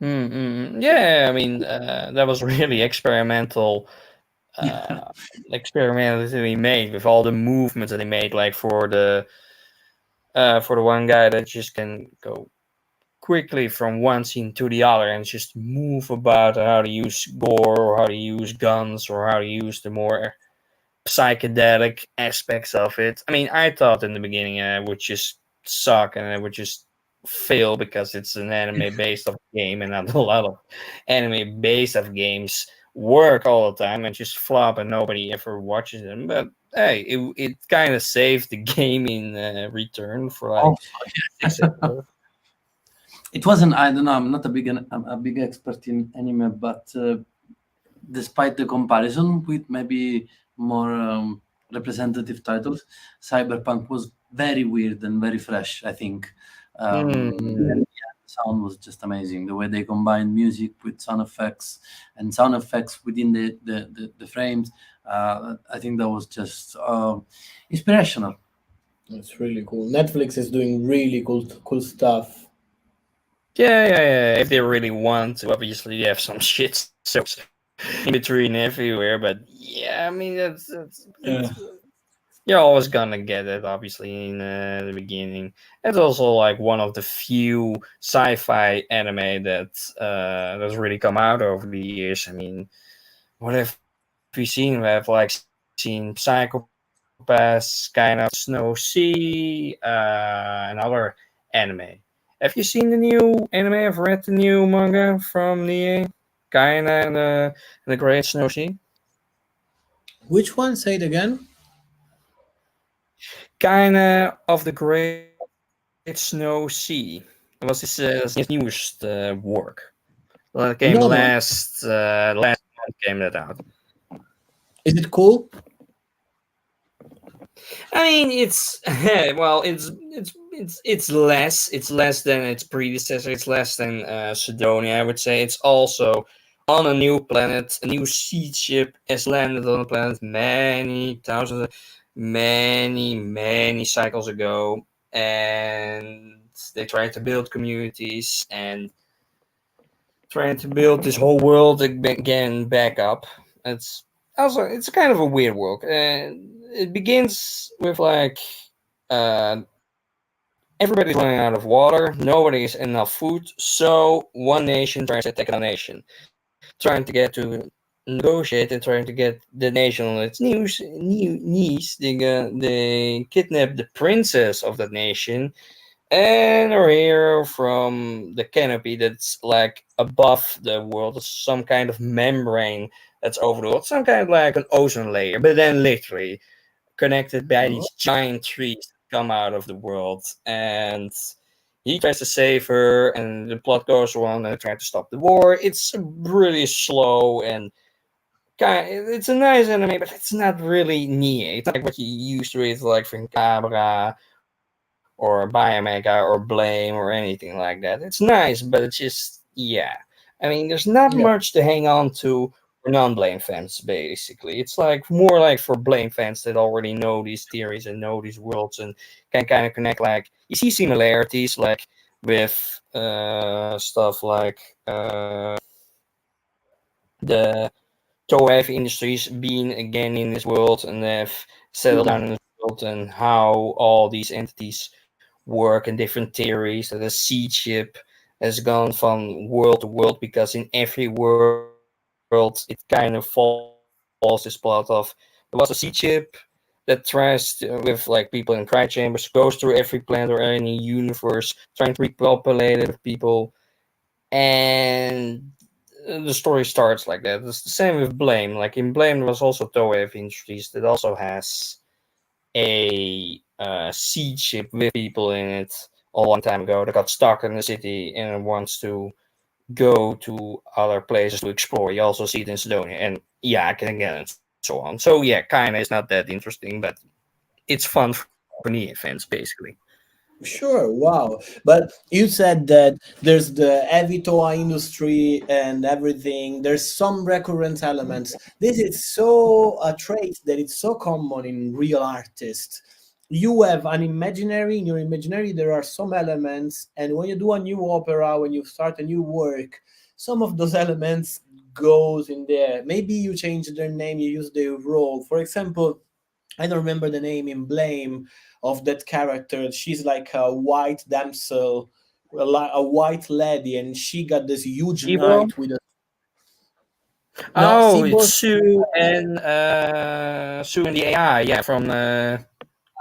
Yeah, I mean, that was really Yeah, uh, experimental that they made with all the movements that they made, like for the one guy that just can go quickly from one scene to the other and just move about how to use gore or how to use guns or how to use the more psychedelic aspects of it. I mean, I thought in the beginning it would just suck and it would just fail because it's an anime based off game and not a lot of anime based off games work all the time and just flop and nobody ever watches them. But hey, it kind of saved the game in return for like also, 6 episodes. it wasn't. I don't know. I'm not a big expert in anime, but despite the comparison with maybe more representative titles, Cyberpunk was very weird and very fresh, I think. Mm. And yeah, the sound was just amazing. The way they combined music with sound effects within the frames. I think that was just inspirational. It's really cool. Netflix is doing really cool stuff. Yeah, yeah, yeah. If they really want to, obviously they have some shit so in between everywhere. But yeah, I mean Yeah. you're always gonna get it. Obviously in the beginning, it's also like one of the few sci-fi anime that's really come out over the years. I mean, what have we seen? We have like seen Psychopaths, kind of Snow Sea, another anime. Have you seen the new anime? I've read the new manga from the Kaina and the Great Snow Sea. Which one? Say it again. Kaina of the Great Snow Sea. It was his newest work. Well, it came No, no. last month came that out. Is it cool? I mean, it's well, it's less than its predecessor. It's less than Sidonia, I would say. It's also on a new planet. A new seed ship has landed on a planet many cycles ago, and they try to build communities and trying to build this whole world again back up. It's also it's kind of a weird world. It begins with like everybody's running out of water, nobody has enough food, so one nation tries to attack another nation, trying to get to negotiate and trying to get the nation on its knees. They kidnap the princess of that nation and our hero from the canopy that's like above the world, some kind of membrane that's over the world, some kind of like an ozone layer, but then literally connected by Oh, these giant trees that come out of the world. And he tries to save her, and the plot goes on and try to stop the war. It's really slow and it's a nice anime, but it's not really near. It's not like what you used to read, like from Cabra or Biomega or Blame or anything like that. It's nice, but it's just yeah. I mean, there's not yeah. much to hang on to for non-Blame fans. Basically, it's like more like for Blame fans that already know these theories and know these worlds and can kind of connect. Like you see similarities, like with stuff like the toy industries being again in this world and they've settled Mm. down in this world and how all these entities work and different theories. That a sea chip has gone from world to world because in every world it kind of falls this plot of there was a sea chip that tries to, with like people in cryo chambers, goes through every planet or any universe, trying to repopulate it with people, and the story starts like that. It's the same with Blame. Like in Blame, there was also Toei Industries that also has a sea ship with people in it a long time ago that got stuck in the city and wants to go to other places to explore. You also see it in Sidonia, and yeah, I can get and so on. So yeah, kinda is not that interesting, but it's fun for Nia fans basically. Sure, wow. But you said that there's the heavy toy industry and everything. There's some recurrent elements. This is so a trait that it's so common in real artists. You have an imaginary, in your imaginary there are some elements, and when you do a new opera, when you start a new work, some of those elements goes in there. Maybe you change their name, you use their role. For example, I don't remember the name in Blame of that character. She's like a white damsel, a white lady, and she got this huge Ebro? knight with a no Oh, it's Seaboard. Sue and the AI, yeah, from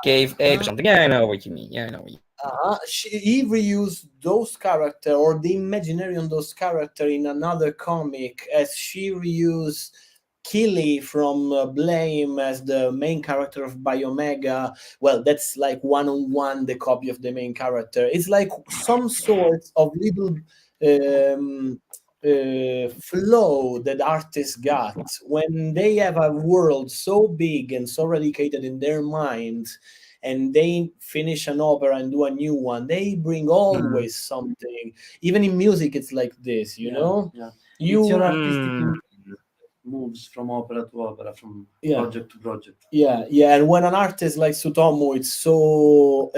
Cave 8 or something. Yeah, I know what you mean. Yeah, I know what you mean. He reused those character or the imaginary on those character in another comic, as she reused Killy from Blame as the main character of Biomega. Well, that's like one on one the copy of the main character. It's like some sort of little um, flow that artists got when they have a world so big and so radicated in their mind, and they finish an opera and do a new one. They bring Mm. always something. Even in music, it's like this. You Yeah, know, yeah. It's your you artistic Mm. moves from opera to opera, from yeah. project to project. Yeah, yeah, and when an artist like Sutomo, it's so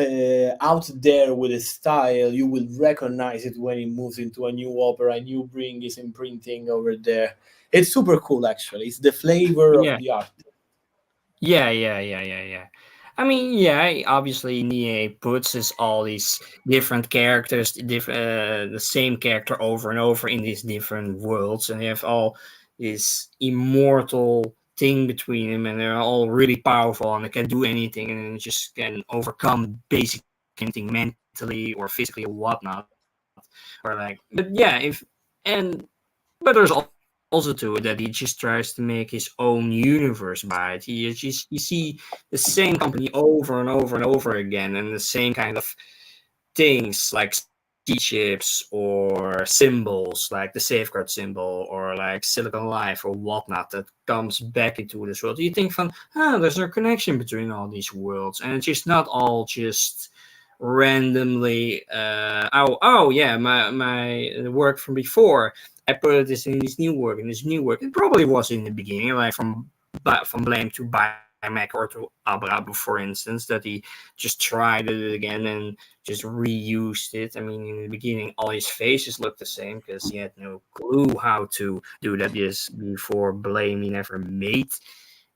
out there with his style, you will recognize it when he moves into a new opera and you bring his imprinting over there. It's super cool, actually. It's the flavor of Yeah, the art. yeah. I mean, yeah, obviously Nie puts us all these different characters, the same character over and over in these different worlds, and you have all this immortal thing between them, and they're all really powerful and they can do anything and just can overcome basically anything mentally or physically or whatnot. Or like, but yeah, if and but there's also to it that he just tries to make his own universe by it. You see the same company over and over and over again, and the same kind of things like sea chips or symbols like the safeguard symbol or like Silicon Life or whatnot that comes back into this world. You think from, there's a connection between all these worlds, and it's just not all just randomly oh yeah, my work from before, I put this in this new work, it probably was in the beginning, like from Blame to Biomac or to Abrabo, for instance, that he just tried it again and just reused it. I mean, in the beginning all his faces looked the same because he had no clue how to do that. Yes, before Blame he never made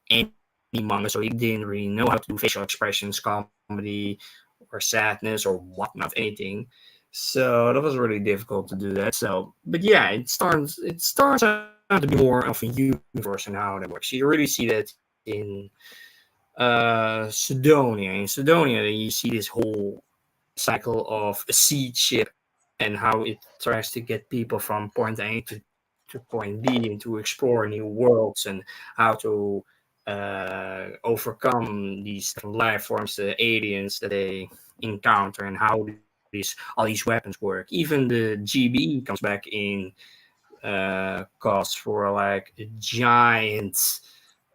any manga, so he didn't really know how to do facial expressions, comedy, or sadness or whatnot, anything. So that was really difficult to do that. So, but yeah, it starts out to be more of a universe and how that works. You really see that in Sidonia. In Sidonia, you see this whole cycle of a seed ship and how it tries to get people from point A to point B and to explore new worlds and how to overcome these different life forms, the aliens that they encounter, and how all these weapons work. Even the GB comes back in cost for like a giant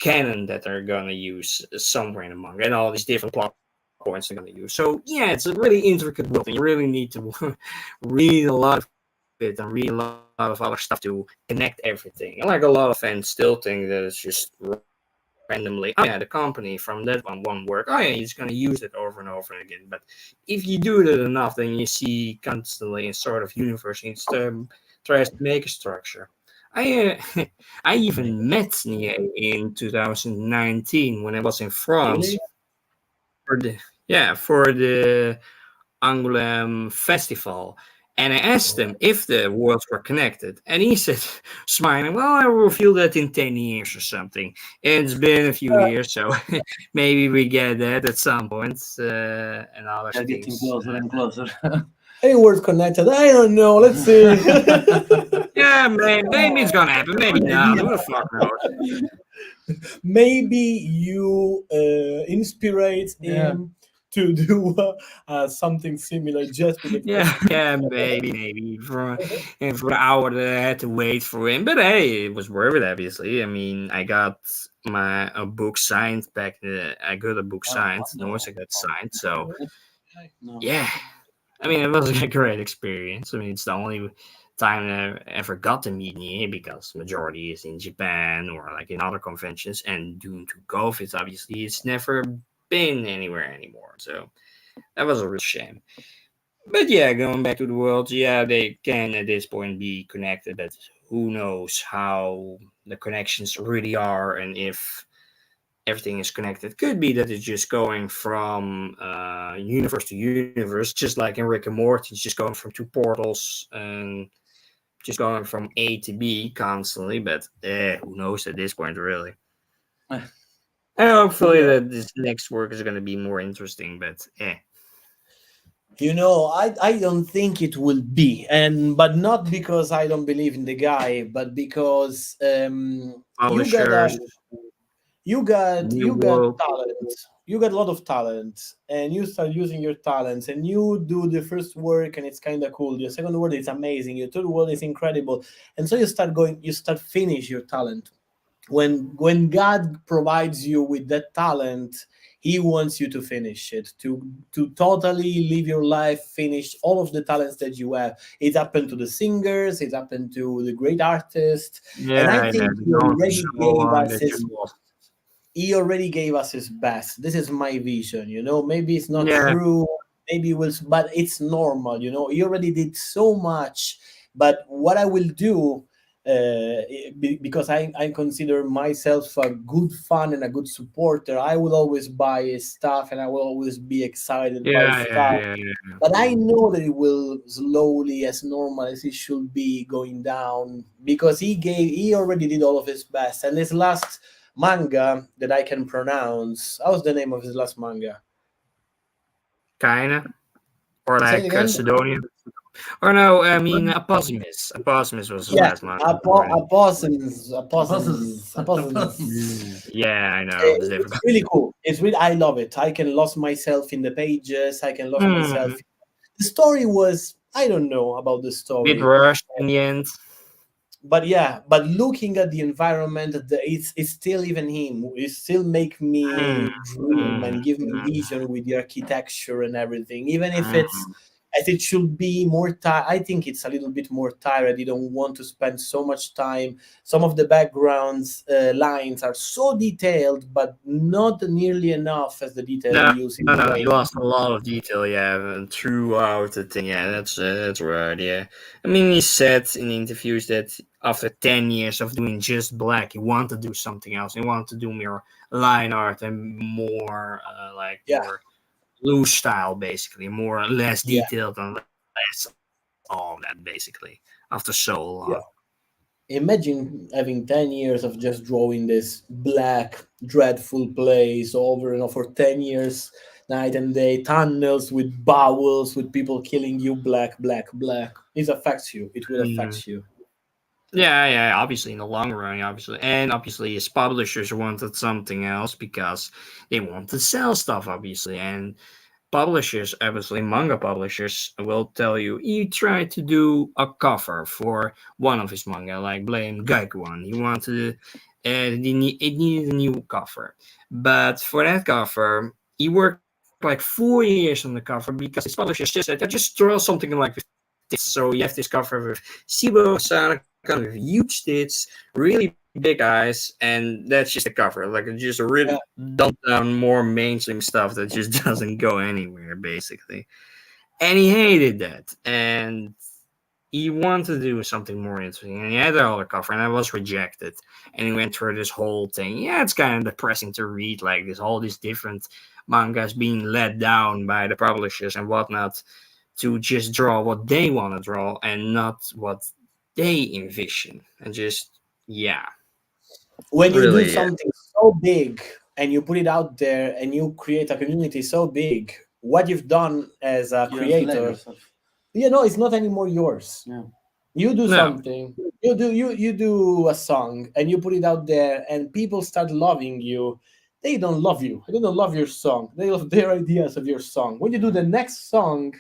cannon that they're gonna use somewhere in the manga, and all these different plot points they're gonna use. So yeah, it's a really intricate world, and you really need to read a lot of it and read a lot of other stuff to connect everything. And like a lot of fans still think that it's just randomly, oh yeah, the company from that one work, oh yeah, he's gonna use it over and over again. But if you do that enough, then you see constantly a sort of universe tries to make a structure. I I even met Nia in 2019 when I was in France. Really? for the Angoulême festival. And I asked him if the worlds were connected. And he said, smiling, well, I will reveal that in 10 years or something. It's been a few years, so maybe we get that at some point. And other They're getting things. closer and closer. Any words connected? I don't know. Let's see. Yeah, maybe it's going to happen. Maybe not. Who the fuck knows? Maybe you inspirate him to do something similar just with the Yeah, maybe for the hour that I had to wait for him, but hey, it was worth it. Obviously, I mean, I got a book signed back. I got a book signed. Noise I got signed. So No. yeah, I mean, it was a great experience. I mean, it's the only time I ever got to meet Nie because majority is in Japan or like in other conventions, and due to COVID, obviously, it's never been anywhere anymore. So that was a real shame. But yeah, going back to the world, yeah, they can at this point be connected, but who knows how the connections really are and if everything is connected. Could be that it's just going from universe to universe, just like in Rick and Morty, it's just going from two portals and just going from A to B constantly, but who knows at this point, really. And hopefully that this next work is going to be more interesting, but I don't think it will be, and but not because I don't believe in the guy, but because publishers, you new got world. talent. You got a lot of talent, and you start using your talents, and you do the first work, and it's kind of cool. Your second work is amazing. Your third work is incredible, and so you start finish your talent. When God provides you with that talent, He wants you to finish it, to totally live your life, finish all of the talents that you have. It happened to the singers, it happened to the great artists, and I Yeah, think going for so long that you lost. he already gave us his best. This is my vision, maybe it's not Yeah, true, maybe it was, but it's normal, he already did so much. But what I will do, because I consider myself a good fan and a good supporter, I will always buy his stuff and I will always be excited by yeah, yeah, stuff. yeah, yeah. But I know that it will slowly, as normal as it should be, going down, because he already did all of his best. And his last manga that I can pronounce, how's the name of his last manga? Kinda. Or Say it like again. Sidonia. Or no, I mean Apossimus. Apossimus was his Yeah, last month. Opossums. Yeah, I know. It was It's difficult. really cool. It's really, I love it. I can lose myself in the pages. I can lose myself. Mm, The story was, I don't know about the bit story, rushed in the end. but yeah, but looking at the environment, it's still even him. It still make Mm, me dream mm, and give me mm, vision with the architecture and everything. Even if it's mm. as it should be more tired, I think it's a little bit more tired. You don't want to spend so much time. Some of the backgrounds lines are so detailed, but not nearly enough as the detail No, we use in no, the no. You game. lost a lot of detail, yeah, throughout the thing. Yeah, that's right. Yeah, I mean, he said in interviews that after 10 years of doing just black, he wanted to do something else. He wanted to do more line art and more Yeah, more loose style, basically, more or less yeah, detailed and less all that, basically. After so long. yeah. Imagine having 10 years of just drawing this black, dreadful place over and over for 10 years, night and day, tunnels with bowels, with people killing you, black, black, black. It affects you. It will Mm. affect you. Yeah. Obviously, in the long run, obviously, his publishers wanted something else because they want to sell stuff, obviously, and publishers, obviously, manga publishers will tell you he tried to do a cover for one of his manga, like Blame Gaikuan. He wanted, it needed a new cover, but for that cover, he worked like 4 years on the cover because his publishers just said, just draw something like this. So you have this cover with Sibo, Sana, kind of huge tits, really big eyes, and that's just the cover. Like it's just a really Yeah. dumbed down, more mainstream stuff that just doesn't go anywhere, basically. And he hated that. And he wanted to do something more interesting, and he had the other cover, and I was rejected. And he went through this whole thing. Yeah, it's kind of depressing to read, like this all these different mangas being let down by the publishers and whatnot to just draw what they want to draw and not what they envision, and just yeah, When you do really, something so big and you put it out there and you create a community so big, what you've done as a You have to blame creator, yourself. it's not anymore yours. Yeah. You do no, something, you do a song and you put it out there and people start loving you. They don't love you. They don't love your song. They love their ideas of your song. When you do the next song,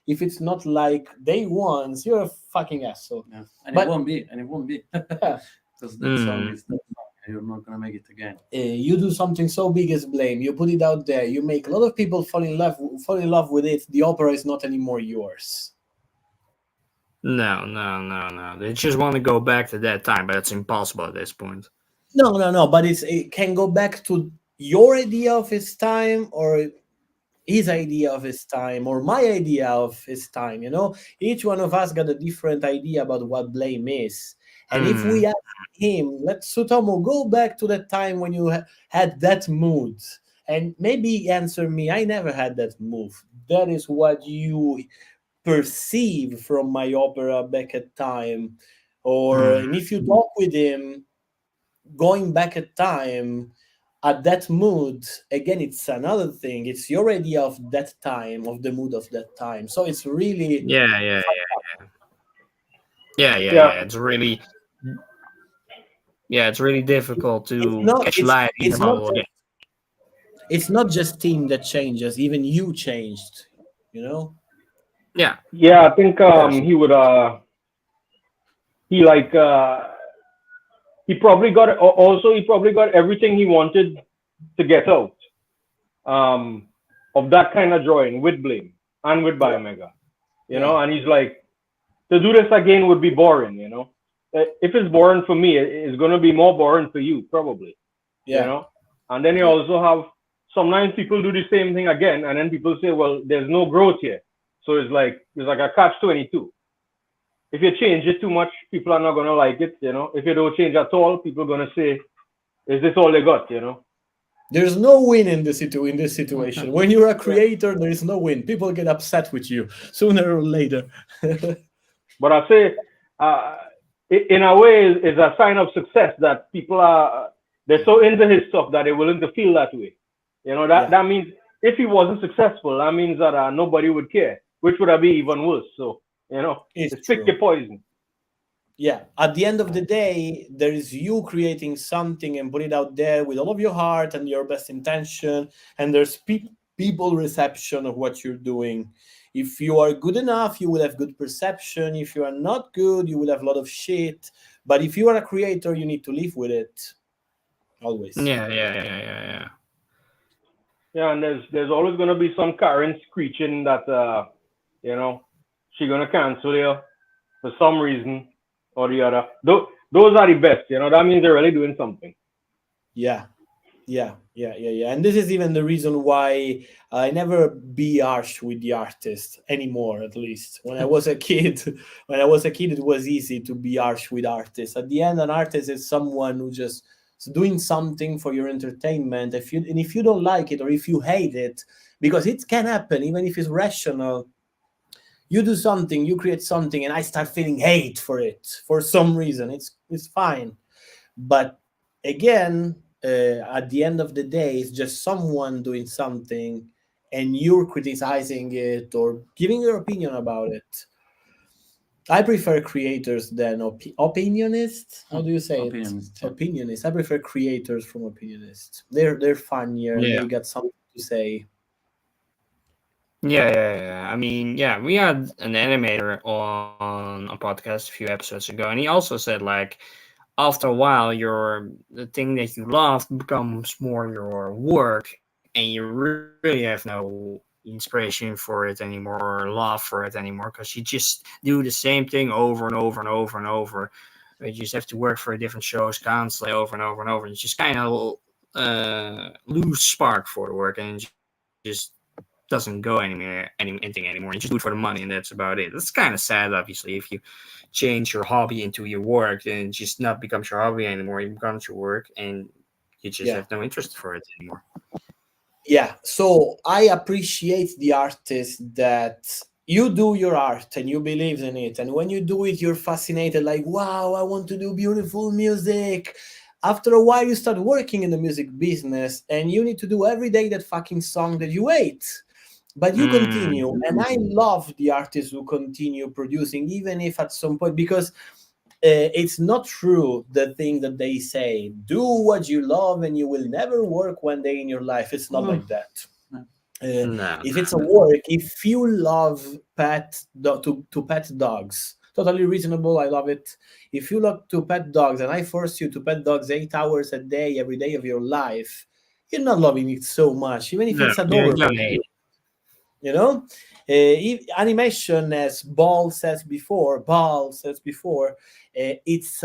if it's not like they want, you're a fucking asshole. Yeah. And But- it won't be. And it won't be. Yeah. Because that song is that song. And you're not gonna make it again. You do something so big as Blame, you put it out there, you make a lot of people fall in love with it. The opera is not anymore yours. no. They just want to go back to that time, but it's impossible at this point. No, but it can go back to your idea of his time, or his idea of his time, or my idea of his time. Each one of us got a different idea about what Blame is. And if we ask him, let's Sutomo, go back to that time when you had that mood, and maybe answer me, I never had that mood. That is what you perceive from my opera back at time. And if you talk with him, going back at time, at that mood, again, it's another thing. It's your idea of that time, of the mood of that time. So it's really Yeah. It's really difficult to catch light in the bubble again. it's not just team that changes, even you changed. Yeah, Yeah, I think he would he like he probably got also he probably got everything he wanted to get out of that kind of drawing with Blame and with Biomega. And he's like, to do this again would be boring, If it's boring for me, it's gonna be more boring for you, probably. And then you also have sometimes people do the same thing again, and then people say, well, there's no growth here. So it's like a catch-22. If you change it too much, people are not gonna like it, If you don't change at all, people are gonna say, is this all they got, There's no win in this situation. When you're a creator, there is no win. People get upset with you sooner or later. But I say, in a way, it's a sign of success that people they're so into his stuff that they're willing to feel that way. That means if he wasn't successful, that means that nobody would care, which would have been even worse. So, It's pick true. your poison. Yeah, at the end of the day, there is you creating something and put it out there with all of your heart and your best intention, and there's people reception of what you're doing. If you are good enough, you will have good perception. If you are not good, you will have a lot of shit. But if you are a creator, you need to live with it always. yeah. Yeah, and there's always gonna be some Karen screeching that she's gonna cancel you for some reason or the other. Those are the best, That means they're really doing something. Yeah. And this is even the reason why I never be harsh with the artist anymore. At least when I was a kid, it was easy to be harsh with artists. At the end, an artist is someone who just is doing something for your entertainment. If you don't like it or if you hate it, because it can happen, even if it's rational. You do something, you create something, and I start feeling hate for it for some reason. It's fine, but again, at the end of the day, it's just someone doing something, and you're criticizing it or giving your opinion about it. I prefer creators than opinionists. How do you say Opinionists, it? yeah. Opinionists. I prefer creators from opinionists. They're funnier. Yeah. They got something to say. Yeah. I mean, yeah, we had an animator on a podcast a few episodes ago, and he also said like, after a while, the thing that you love becomes more your work, and you really have no inspiration for it anymore or love for it anymore because you just do the same thing over and over and over and over. You just have to work for different shows constantly over and over and over. And it's just kind of lose spark for the work and just doesn't doesn't go anything anymore. You just do it for the money, and that's about it. It's kind of sad, obviously, if you change your hobby into your work, then it just not becomes your hobby anymore. It becomes your work, and you just Yeah. have no interest for it anymore. Yeah, so I appreciate the artists that you do your art and you believe in it, and when you do it you're fascinated, like, wow, I want to do beautiful music. After a while you start working in the music business and you need to do every day that fucking song that you hate, but you continue. And I love the artists who continue producing, even if at some point, because it's not true the thing that they say, do what you love and you will never work one day in your life. It's not like that. No. If it's a work, if you love to pet dogs, totally reasonable, I love it. If you love to pet dogs and I force you to pet dogs 8 hours a day every day of your life, you're not loving it so much, even if No, it's you're adorable. gonna hate it. You know, animation, as Ball says before, it's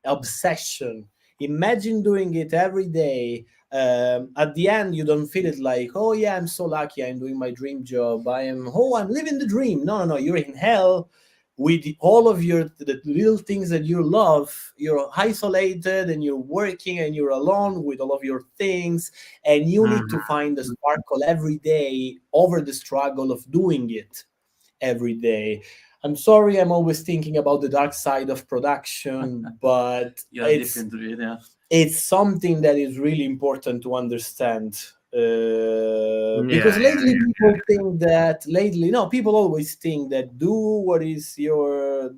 obsession. Imagine doing it every day. At the end you don't feel it like, oh yeah, I'm so lucky, I'm doing my dream job, I'm living the dream. No, you're in hell with all of the little things that you love. You're isolated and you're working and you're alone with all of your things, and you need to find the sparkle every day over the struggle of doing it every day. I'm sorry, I'm always thinking about the dark side of production, but You're deep into it, yeah. it's something that is really important to understand. Because lately people think that people always think that do what is your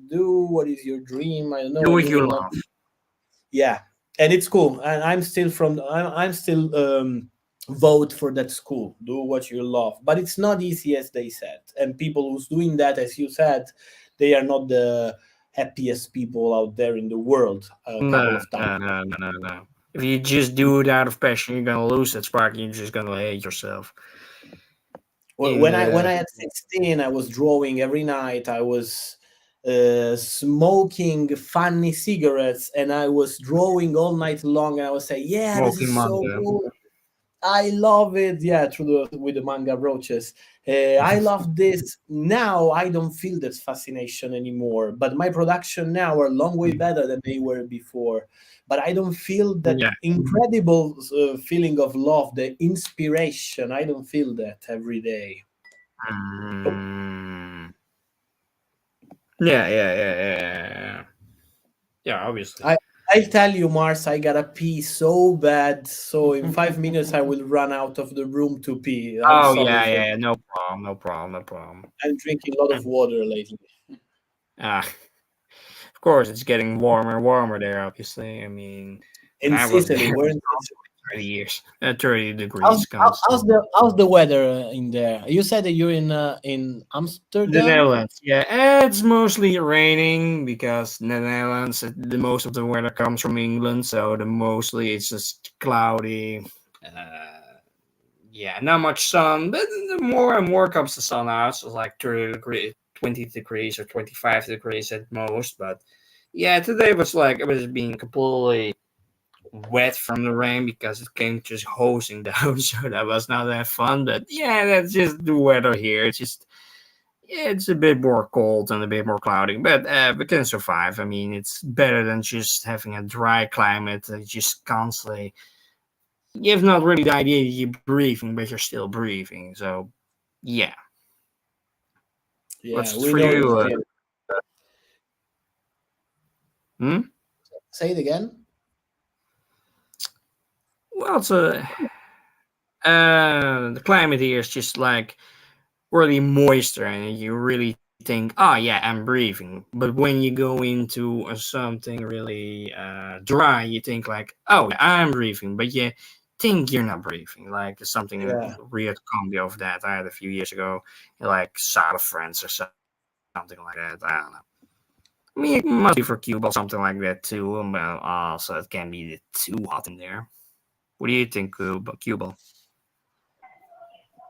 dream. I don't know. Do what You you will not. love. Yeah, and it's cool. And I'm still vote for that school. Do what you love, but it's not easy, as they said. And people who's doing that, as you said, they are not the happiest people out there in the world. A couple of times. No. If you just do it out of passion, you're gonna lose that spark. You're just gonna hate yourself. When I had 16, I was drawing every night. I was smoking funny cigarettes, and I was drawing all night long. And I was saying, "Yeah, this Smoking is so manga. cool. I love it." Yeah, with the manga brooches. I love this. Now I don't feel that fascination anymore. But my production now are a long way better than they were before. But I don't feel that Yeah. incredible feeling of love, the inspiration. I don't feel that every day. Mm. Yeah. Yeah, obviously. I tell you, Mars, I gotta pee so bad. So in 5 minutes, I will run out of the room to pee. I'm Oh sorry for yeah. No problem. I'm drinking a lot of water lately. Ah, of course, it's getting warmer and warmer there. Obviously, I mean, when In I was there, Sicily, it we're was in Sicily. 30 degrees How's constant. the weather in there? You said that you're in The Amsterdam. Netherlands, yeah, it's mostly raining because the Netherlands, the most of the weather comes from England, so the mostly it's just cloudy. Yeah, not much sun, but the more and more comes the sun out. So it's like 30 degrees, 20 degrees or 25 degrees at most. But yeah, today was like it was being completely wet from the rain because it came just hosing down, so that was not that fun. But yeah, that's just the weather here. It's just it's a bit more cold and a bit more cloudy, but we can survive. I mean, it's better than just having a dry climate that just constantly gives not really the idea that you're breathing, but you're still breathing. So yeah, Yeah, what's we for know the you? feeling. Hmm? Say it again. Well, the climate here is just like really moisture, and you really think, oh yeah, I'm breathing. But when you go into something really dry, you think like, oh, yeah, I'm breathing, but you think you're not breathing. Like something Yeah, weird combi of that I had a few years ago, like South of France or something like that. I don't know. I mean, it must be for Cuba or something like that too, but also it can be too hot in there. What do you think, Cuba?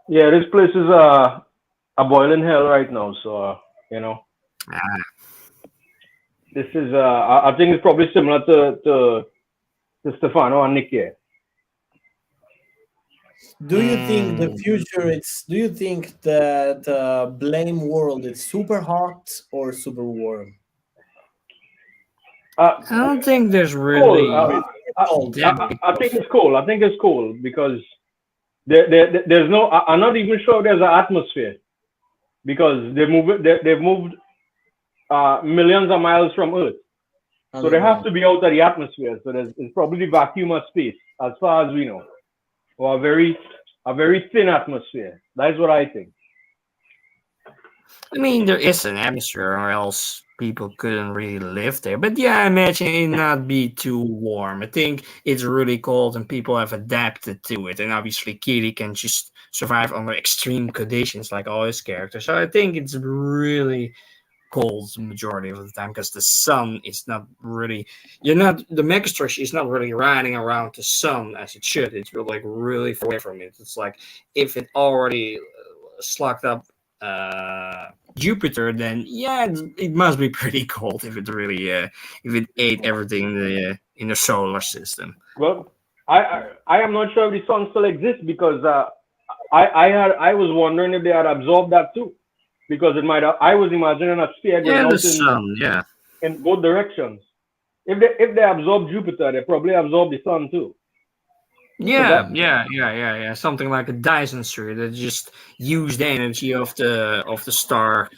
Yeah, this place is a boiling hell right now. So you know, Ah, this is I think it's probably similar to Stefano and Nick here. Do you think the Mm, future? Do you think that Blame World is super hot or super warm? Uh, I don't think there's cool. really I, Cold. that big I of. think it's cool. I think it's cool because there's no. I'm not even sure there's an atmosphere because they've moved millions of miles from Earth, so they have Underground. to be out of the atmosphere. So there's probably vacuum of space, as far as we know, or a very thin atmosphere. That's what I think. I mean, there is an atmosphere, or else people couldn't really live there. But yeah, I imagine it not be too warm. I think it's really cold, and people have adapted to it. And obviously, Kiri can just survive under extreme conditions, like all his characters. So I think it's really cold majority of the time because the sun is not really you're not the megastructure is not really riding around the sun as it should. It's like really far away from it. It's like if it already slugged up Jupiter, then yeah, it must be pretty cold if it really if it ate everything in the solar system. Well, I am not sure if the sun still exists because I was wondering if they had absorbed that too, because it might have, I was imagining a sphere going Yeah, the out sun. Yeah, in both directions. If they absorb Jupiter, they probably absorb the sun too. Is yeah, that yeah. Something like a Dyson sphere that just use the energy of the star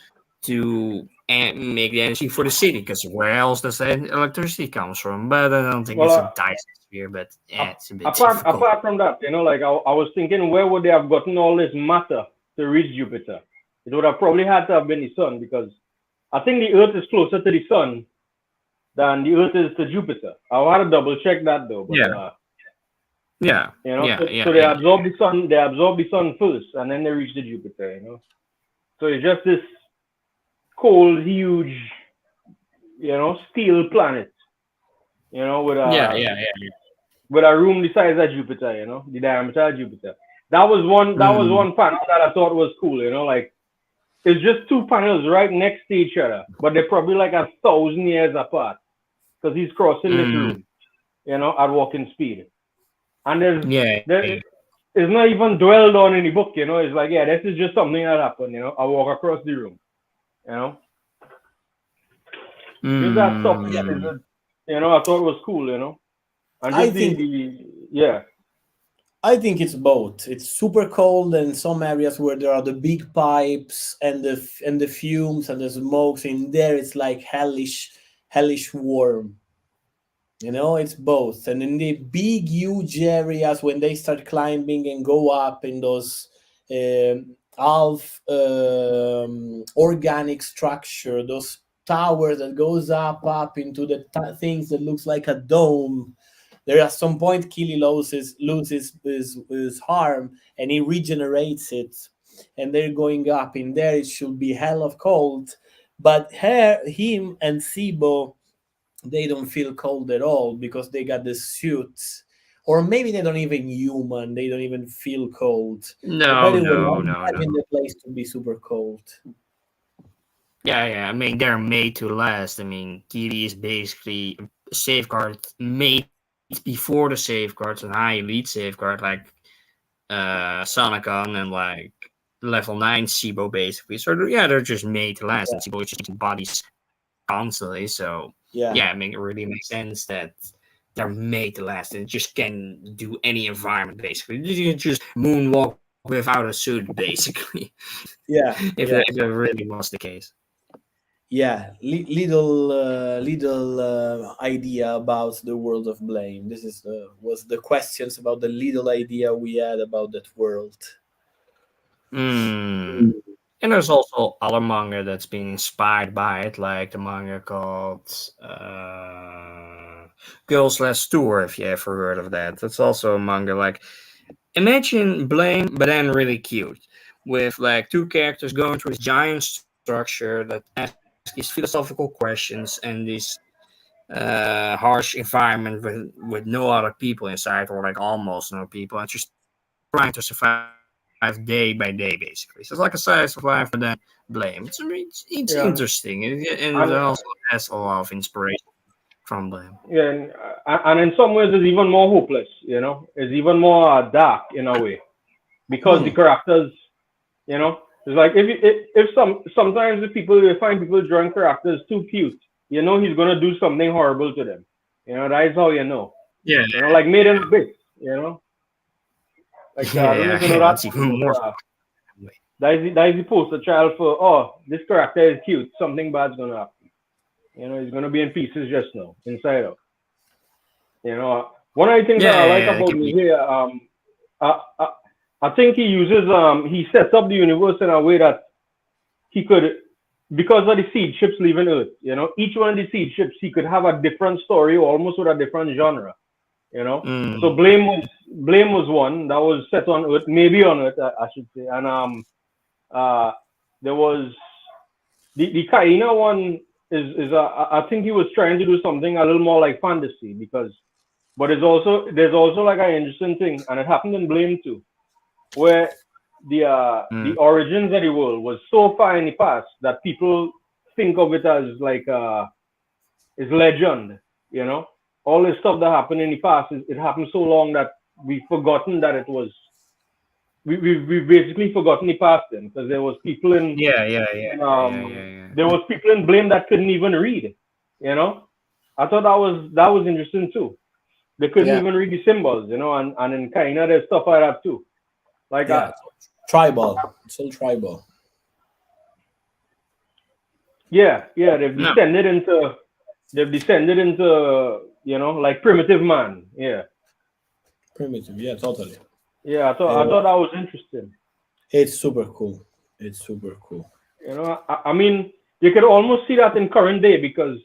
to make the energy for the city. Because where else does the electricity comes from? But I don't think well? it's a Dyson sphere. But yeah, it's a bit difficult. Apart from that, like I was thinking, where would they have gotten all this matter to reach Jupiter? It would have probably had to have been the sun because I think the Earth is closer to the sun than the Earth is to Jupiter. I'll have to double check that though, but Yeah, yeah, yeah, so yeah, they yeah. absorb the sun, first, and then they reach the Jupiter. So it's just this cold, huge, steel planet, with Yeah, a yeah, yeah. room the size of Jupiter, the diameter of Jupiter. That was one panel that I thought was cool, like it's just two panels right next to each other, but they're probably like 1,000 years apart because he's crossing this Mm, room, at walking speed. And yeah, yeah. it's not even dwelled on in the book, It's like, yeah, this is just something that happened, I walk across the room, you know. Just that stuff Yeah, Mm, I thought was cool, And I just think yeah. I think it's both. It's super cold in some areas where there are the big pipes and the fumes and the smokes. In there, it's like hellish warm. It's both. And in the big, huge areas, when they start climbing and go up in those half organic structure, those towers that goes up into the things that looks like a dome. There at some point, Killy loses his arm and he regenerates it, and they're going up in there. It should be hell of cold, but him and Sibo, they don't feel cold at all because they got the suits, or maybe they don't even human. They don't even feel cold. But by no, the way, no, I no, no. imagine the place to be super cold. Yeah, yeah. I mean, they're made to last. I mean, Kiri is basically a safeguard made before the safeguards, and high elite safeguard like Sonicon and like level 9 Sibo basically. So yeah, they're just made to last, Yeah, and Sibo is just bodies constantly. So yeah, yeah, I mean, it really makes sense that they're made to last and just can do any environment basically. You can just moonwalk without a suit basically, yeah, yeah. if that really was the case. Yeah, little idea about the world of Blame. This is was the questions about the little idea we had about that world. Mm. And there's also other manga that's been inspired by it, like the manga called Girls Last Tour, if you ever heard of that. That's also a manga like imagine Blame, but then really cute, with like two characters going through this giant structure that asks these philosophical questions and this harsh environment with no other people inside, or like almost no people, and just trying to survive day by day, basically. So it's like a slice of life, but then Blame. It's Yeah. interesting, and it And also has a lot of inspiration from Blame. yeah, and in some ways it's even more hopeless, It's even more dark in a way. because the characters, you know, it's like if sometimes the people you find people drawing characters too cute, you know he's gonna do something horrible to them. You know, that is how you know. Yeah, You know, like Made in Abyss, you know. Like I don't know yeah, if you know yeah. that That's one, even but more. that is the poster child for, oh, this character is cute, something bad's gonna happen. You know, he's gonna be in pieces just now, inside out. You know, one of the things that Yeah, I yeah, like yeah. It about can me be. here, I, I I think he sets up the universe in a way that he could, because of the seed ships leaving Earth, you know, each one of the seed ships he could have a different story, almost with a different genre, you know. So Mm. Blame was one that was set on Earth, maybe on Earth, I should say, and uh there was the Kaina one is I think he was trying to do something a little more like fantasy because, but there's also like an interesting thing, and it happened in Blame too, where the Mm. origins of the world was so far in the past that people think of it as like is legend, you know. All this stuff that happened in the past, it happened so long that we've forgotten that it was. We've basically forgotten the past then, because there was people Yeah, yeah, yeah, in yeah, yeah, yeah. there was people in Blame that couldn't even read, you know. I thought that was interesting too. They couldn't Yeah, even read the symbols, you know, and in Kaina there's stuff like that too. Like yeah. Tribal. It's all tribal. yeah, No. they've descended into, you know, like primitive man. Yeah. Primitive. Yeah, totally. Yeah, I Uh, thought that was interesting. it's super cool. It's super cool. You know, I mean, you could almost see that in current day because,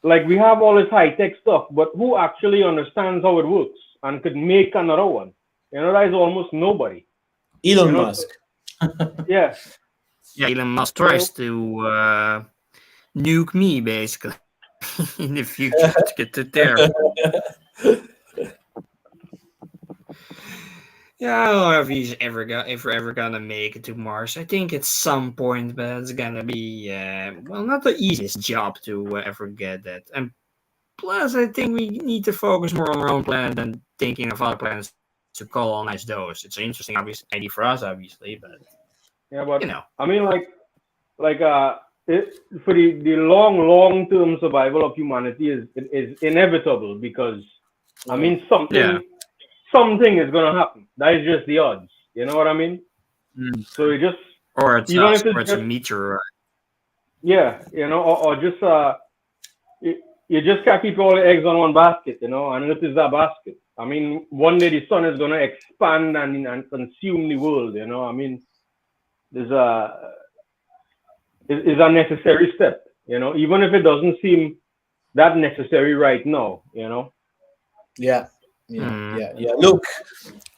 like, we have all this high tech stuff, but who actually understands how it works and could make another one? You know, that is almost nobody. You Elon know, so, Musk. yeah, Yeah, Elon Musk you tries know, to nuke me basically in the future to get to there. Yeah, I don't know if he's ever gonna make it to Mars. I think at some point, but it's gonna be well, not the easiest job to ever get that. And plus, I think we need to focus more on our own planet than thinking of other planets to colonize those. It's an interesting, obvious idea for us, obviously, but yeah, you but know, I mean, like for the long term survival of humanity is inevitable because I Yeah. mean yeah. something is gonna happen. That is just the odds. You know what I mean? Mm. So it just, Or it's even us, if it's or it's a just, meteor. yeah, you know, or just you, you just can't keep all the eggs on one basket, you know, and it is that basket. I mean, one day the sun is gonna expand and consume the world, you know. I mean, there's a is a necessary step, you know, even if it doesn't seem that necessary right now, you know. Yeah. Yeah. Mm. Yeah. Yeah. Look,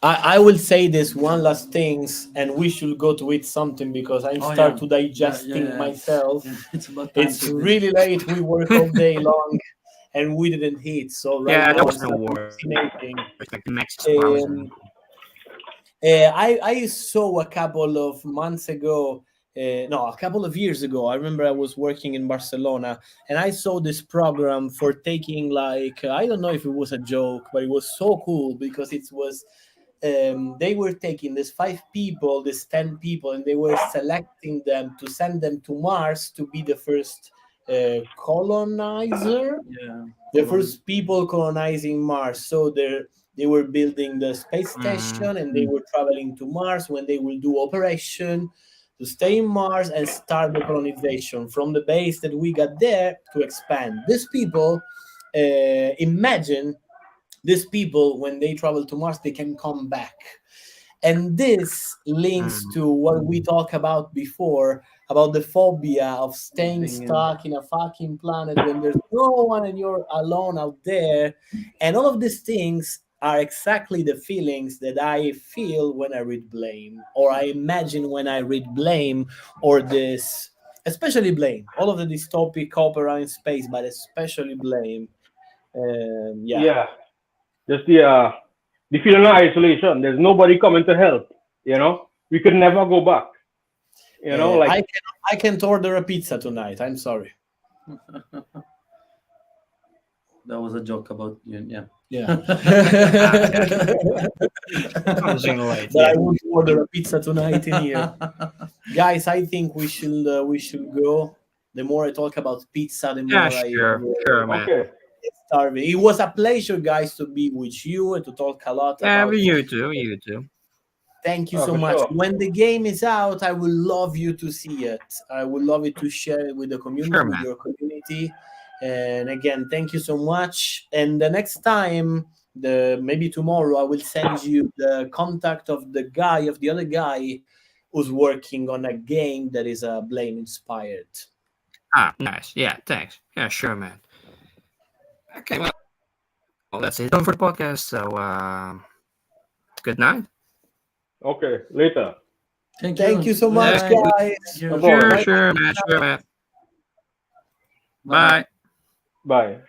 I will say this one last things, and we should go to eat something because I'm Oh start yeah, to yeah, yeah, digesting yeah. myself. Yeah, it's about time It's to really late. We work all day long, and we didn't eat. So right Yeah, there now was I'm no starting war. hallucinating. Like the Max pause. Um, I saw a couple of months ago, no, a couple of years ago. I remember I was working in Barcelona, and I saw this program for taking like I don't know if it was a joke, but it was so cool because it was they were taking these 5 people, these 10 people, and they were selecting them to send them to Mars to be the first colonizer, yeah, the colon. first people colonizing Mars. So they were building the space Mm. station and they were traveling to Mars when they will do operation to stay in Mars and start the colonization from the base that we got there to expand. These people, imagine these people when they travel to Mars, they can come back. And this links Mm. to what we talked about before about the phobia of staying Being in, stuck in a fucking planet when there's no one and you're alone out there. And all of these things are exactly the feelings that I feel when I read Blame, or I imagine when I read Blame, or this, especially Blame, all of the dystopic opera in space, but especially Blame. Yeah. Yeah, just the feeling of isolation. There's nobody coming to help, you know. We could never go back, you know, like I can't order a pizza tonight. I'm sorry. That was a joke about you. Yeah. Yeah. Comes in late. But I Yeah. would order a pizza tonight in here. Guys, I think we should go. The more I talk about pizza, the Yeah, more I sure, man. Okay. get starving. It was a pleasure, guys, to be with you and to talk a lot Yeah, about. you too, you too. Thank you so For much. sure. When the game is out, I would love you to see it. I would love it to share it with the community, Sure, with man. your community. And again, thank you so much. And the next time, maybe tomorrow, I will send you the contact of the other guy who's working on a game that is Blame inspired. Ah, nice. Yeah, thanks. Yeah, sure, man. Okay, well, that's it on for the podcast. So, good night. Okay. Later. Thank you so Good much, night. guys. Thank you. No problem. Sure, Bye. sure, man. Sure, man. Bye-bye. Bye. Bye.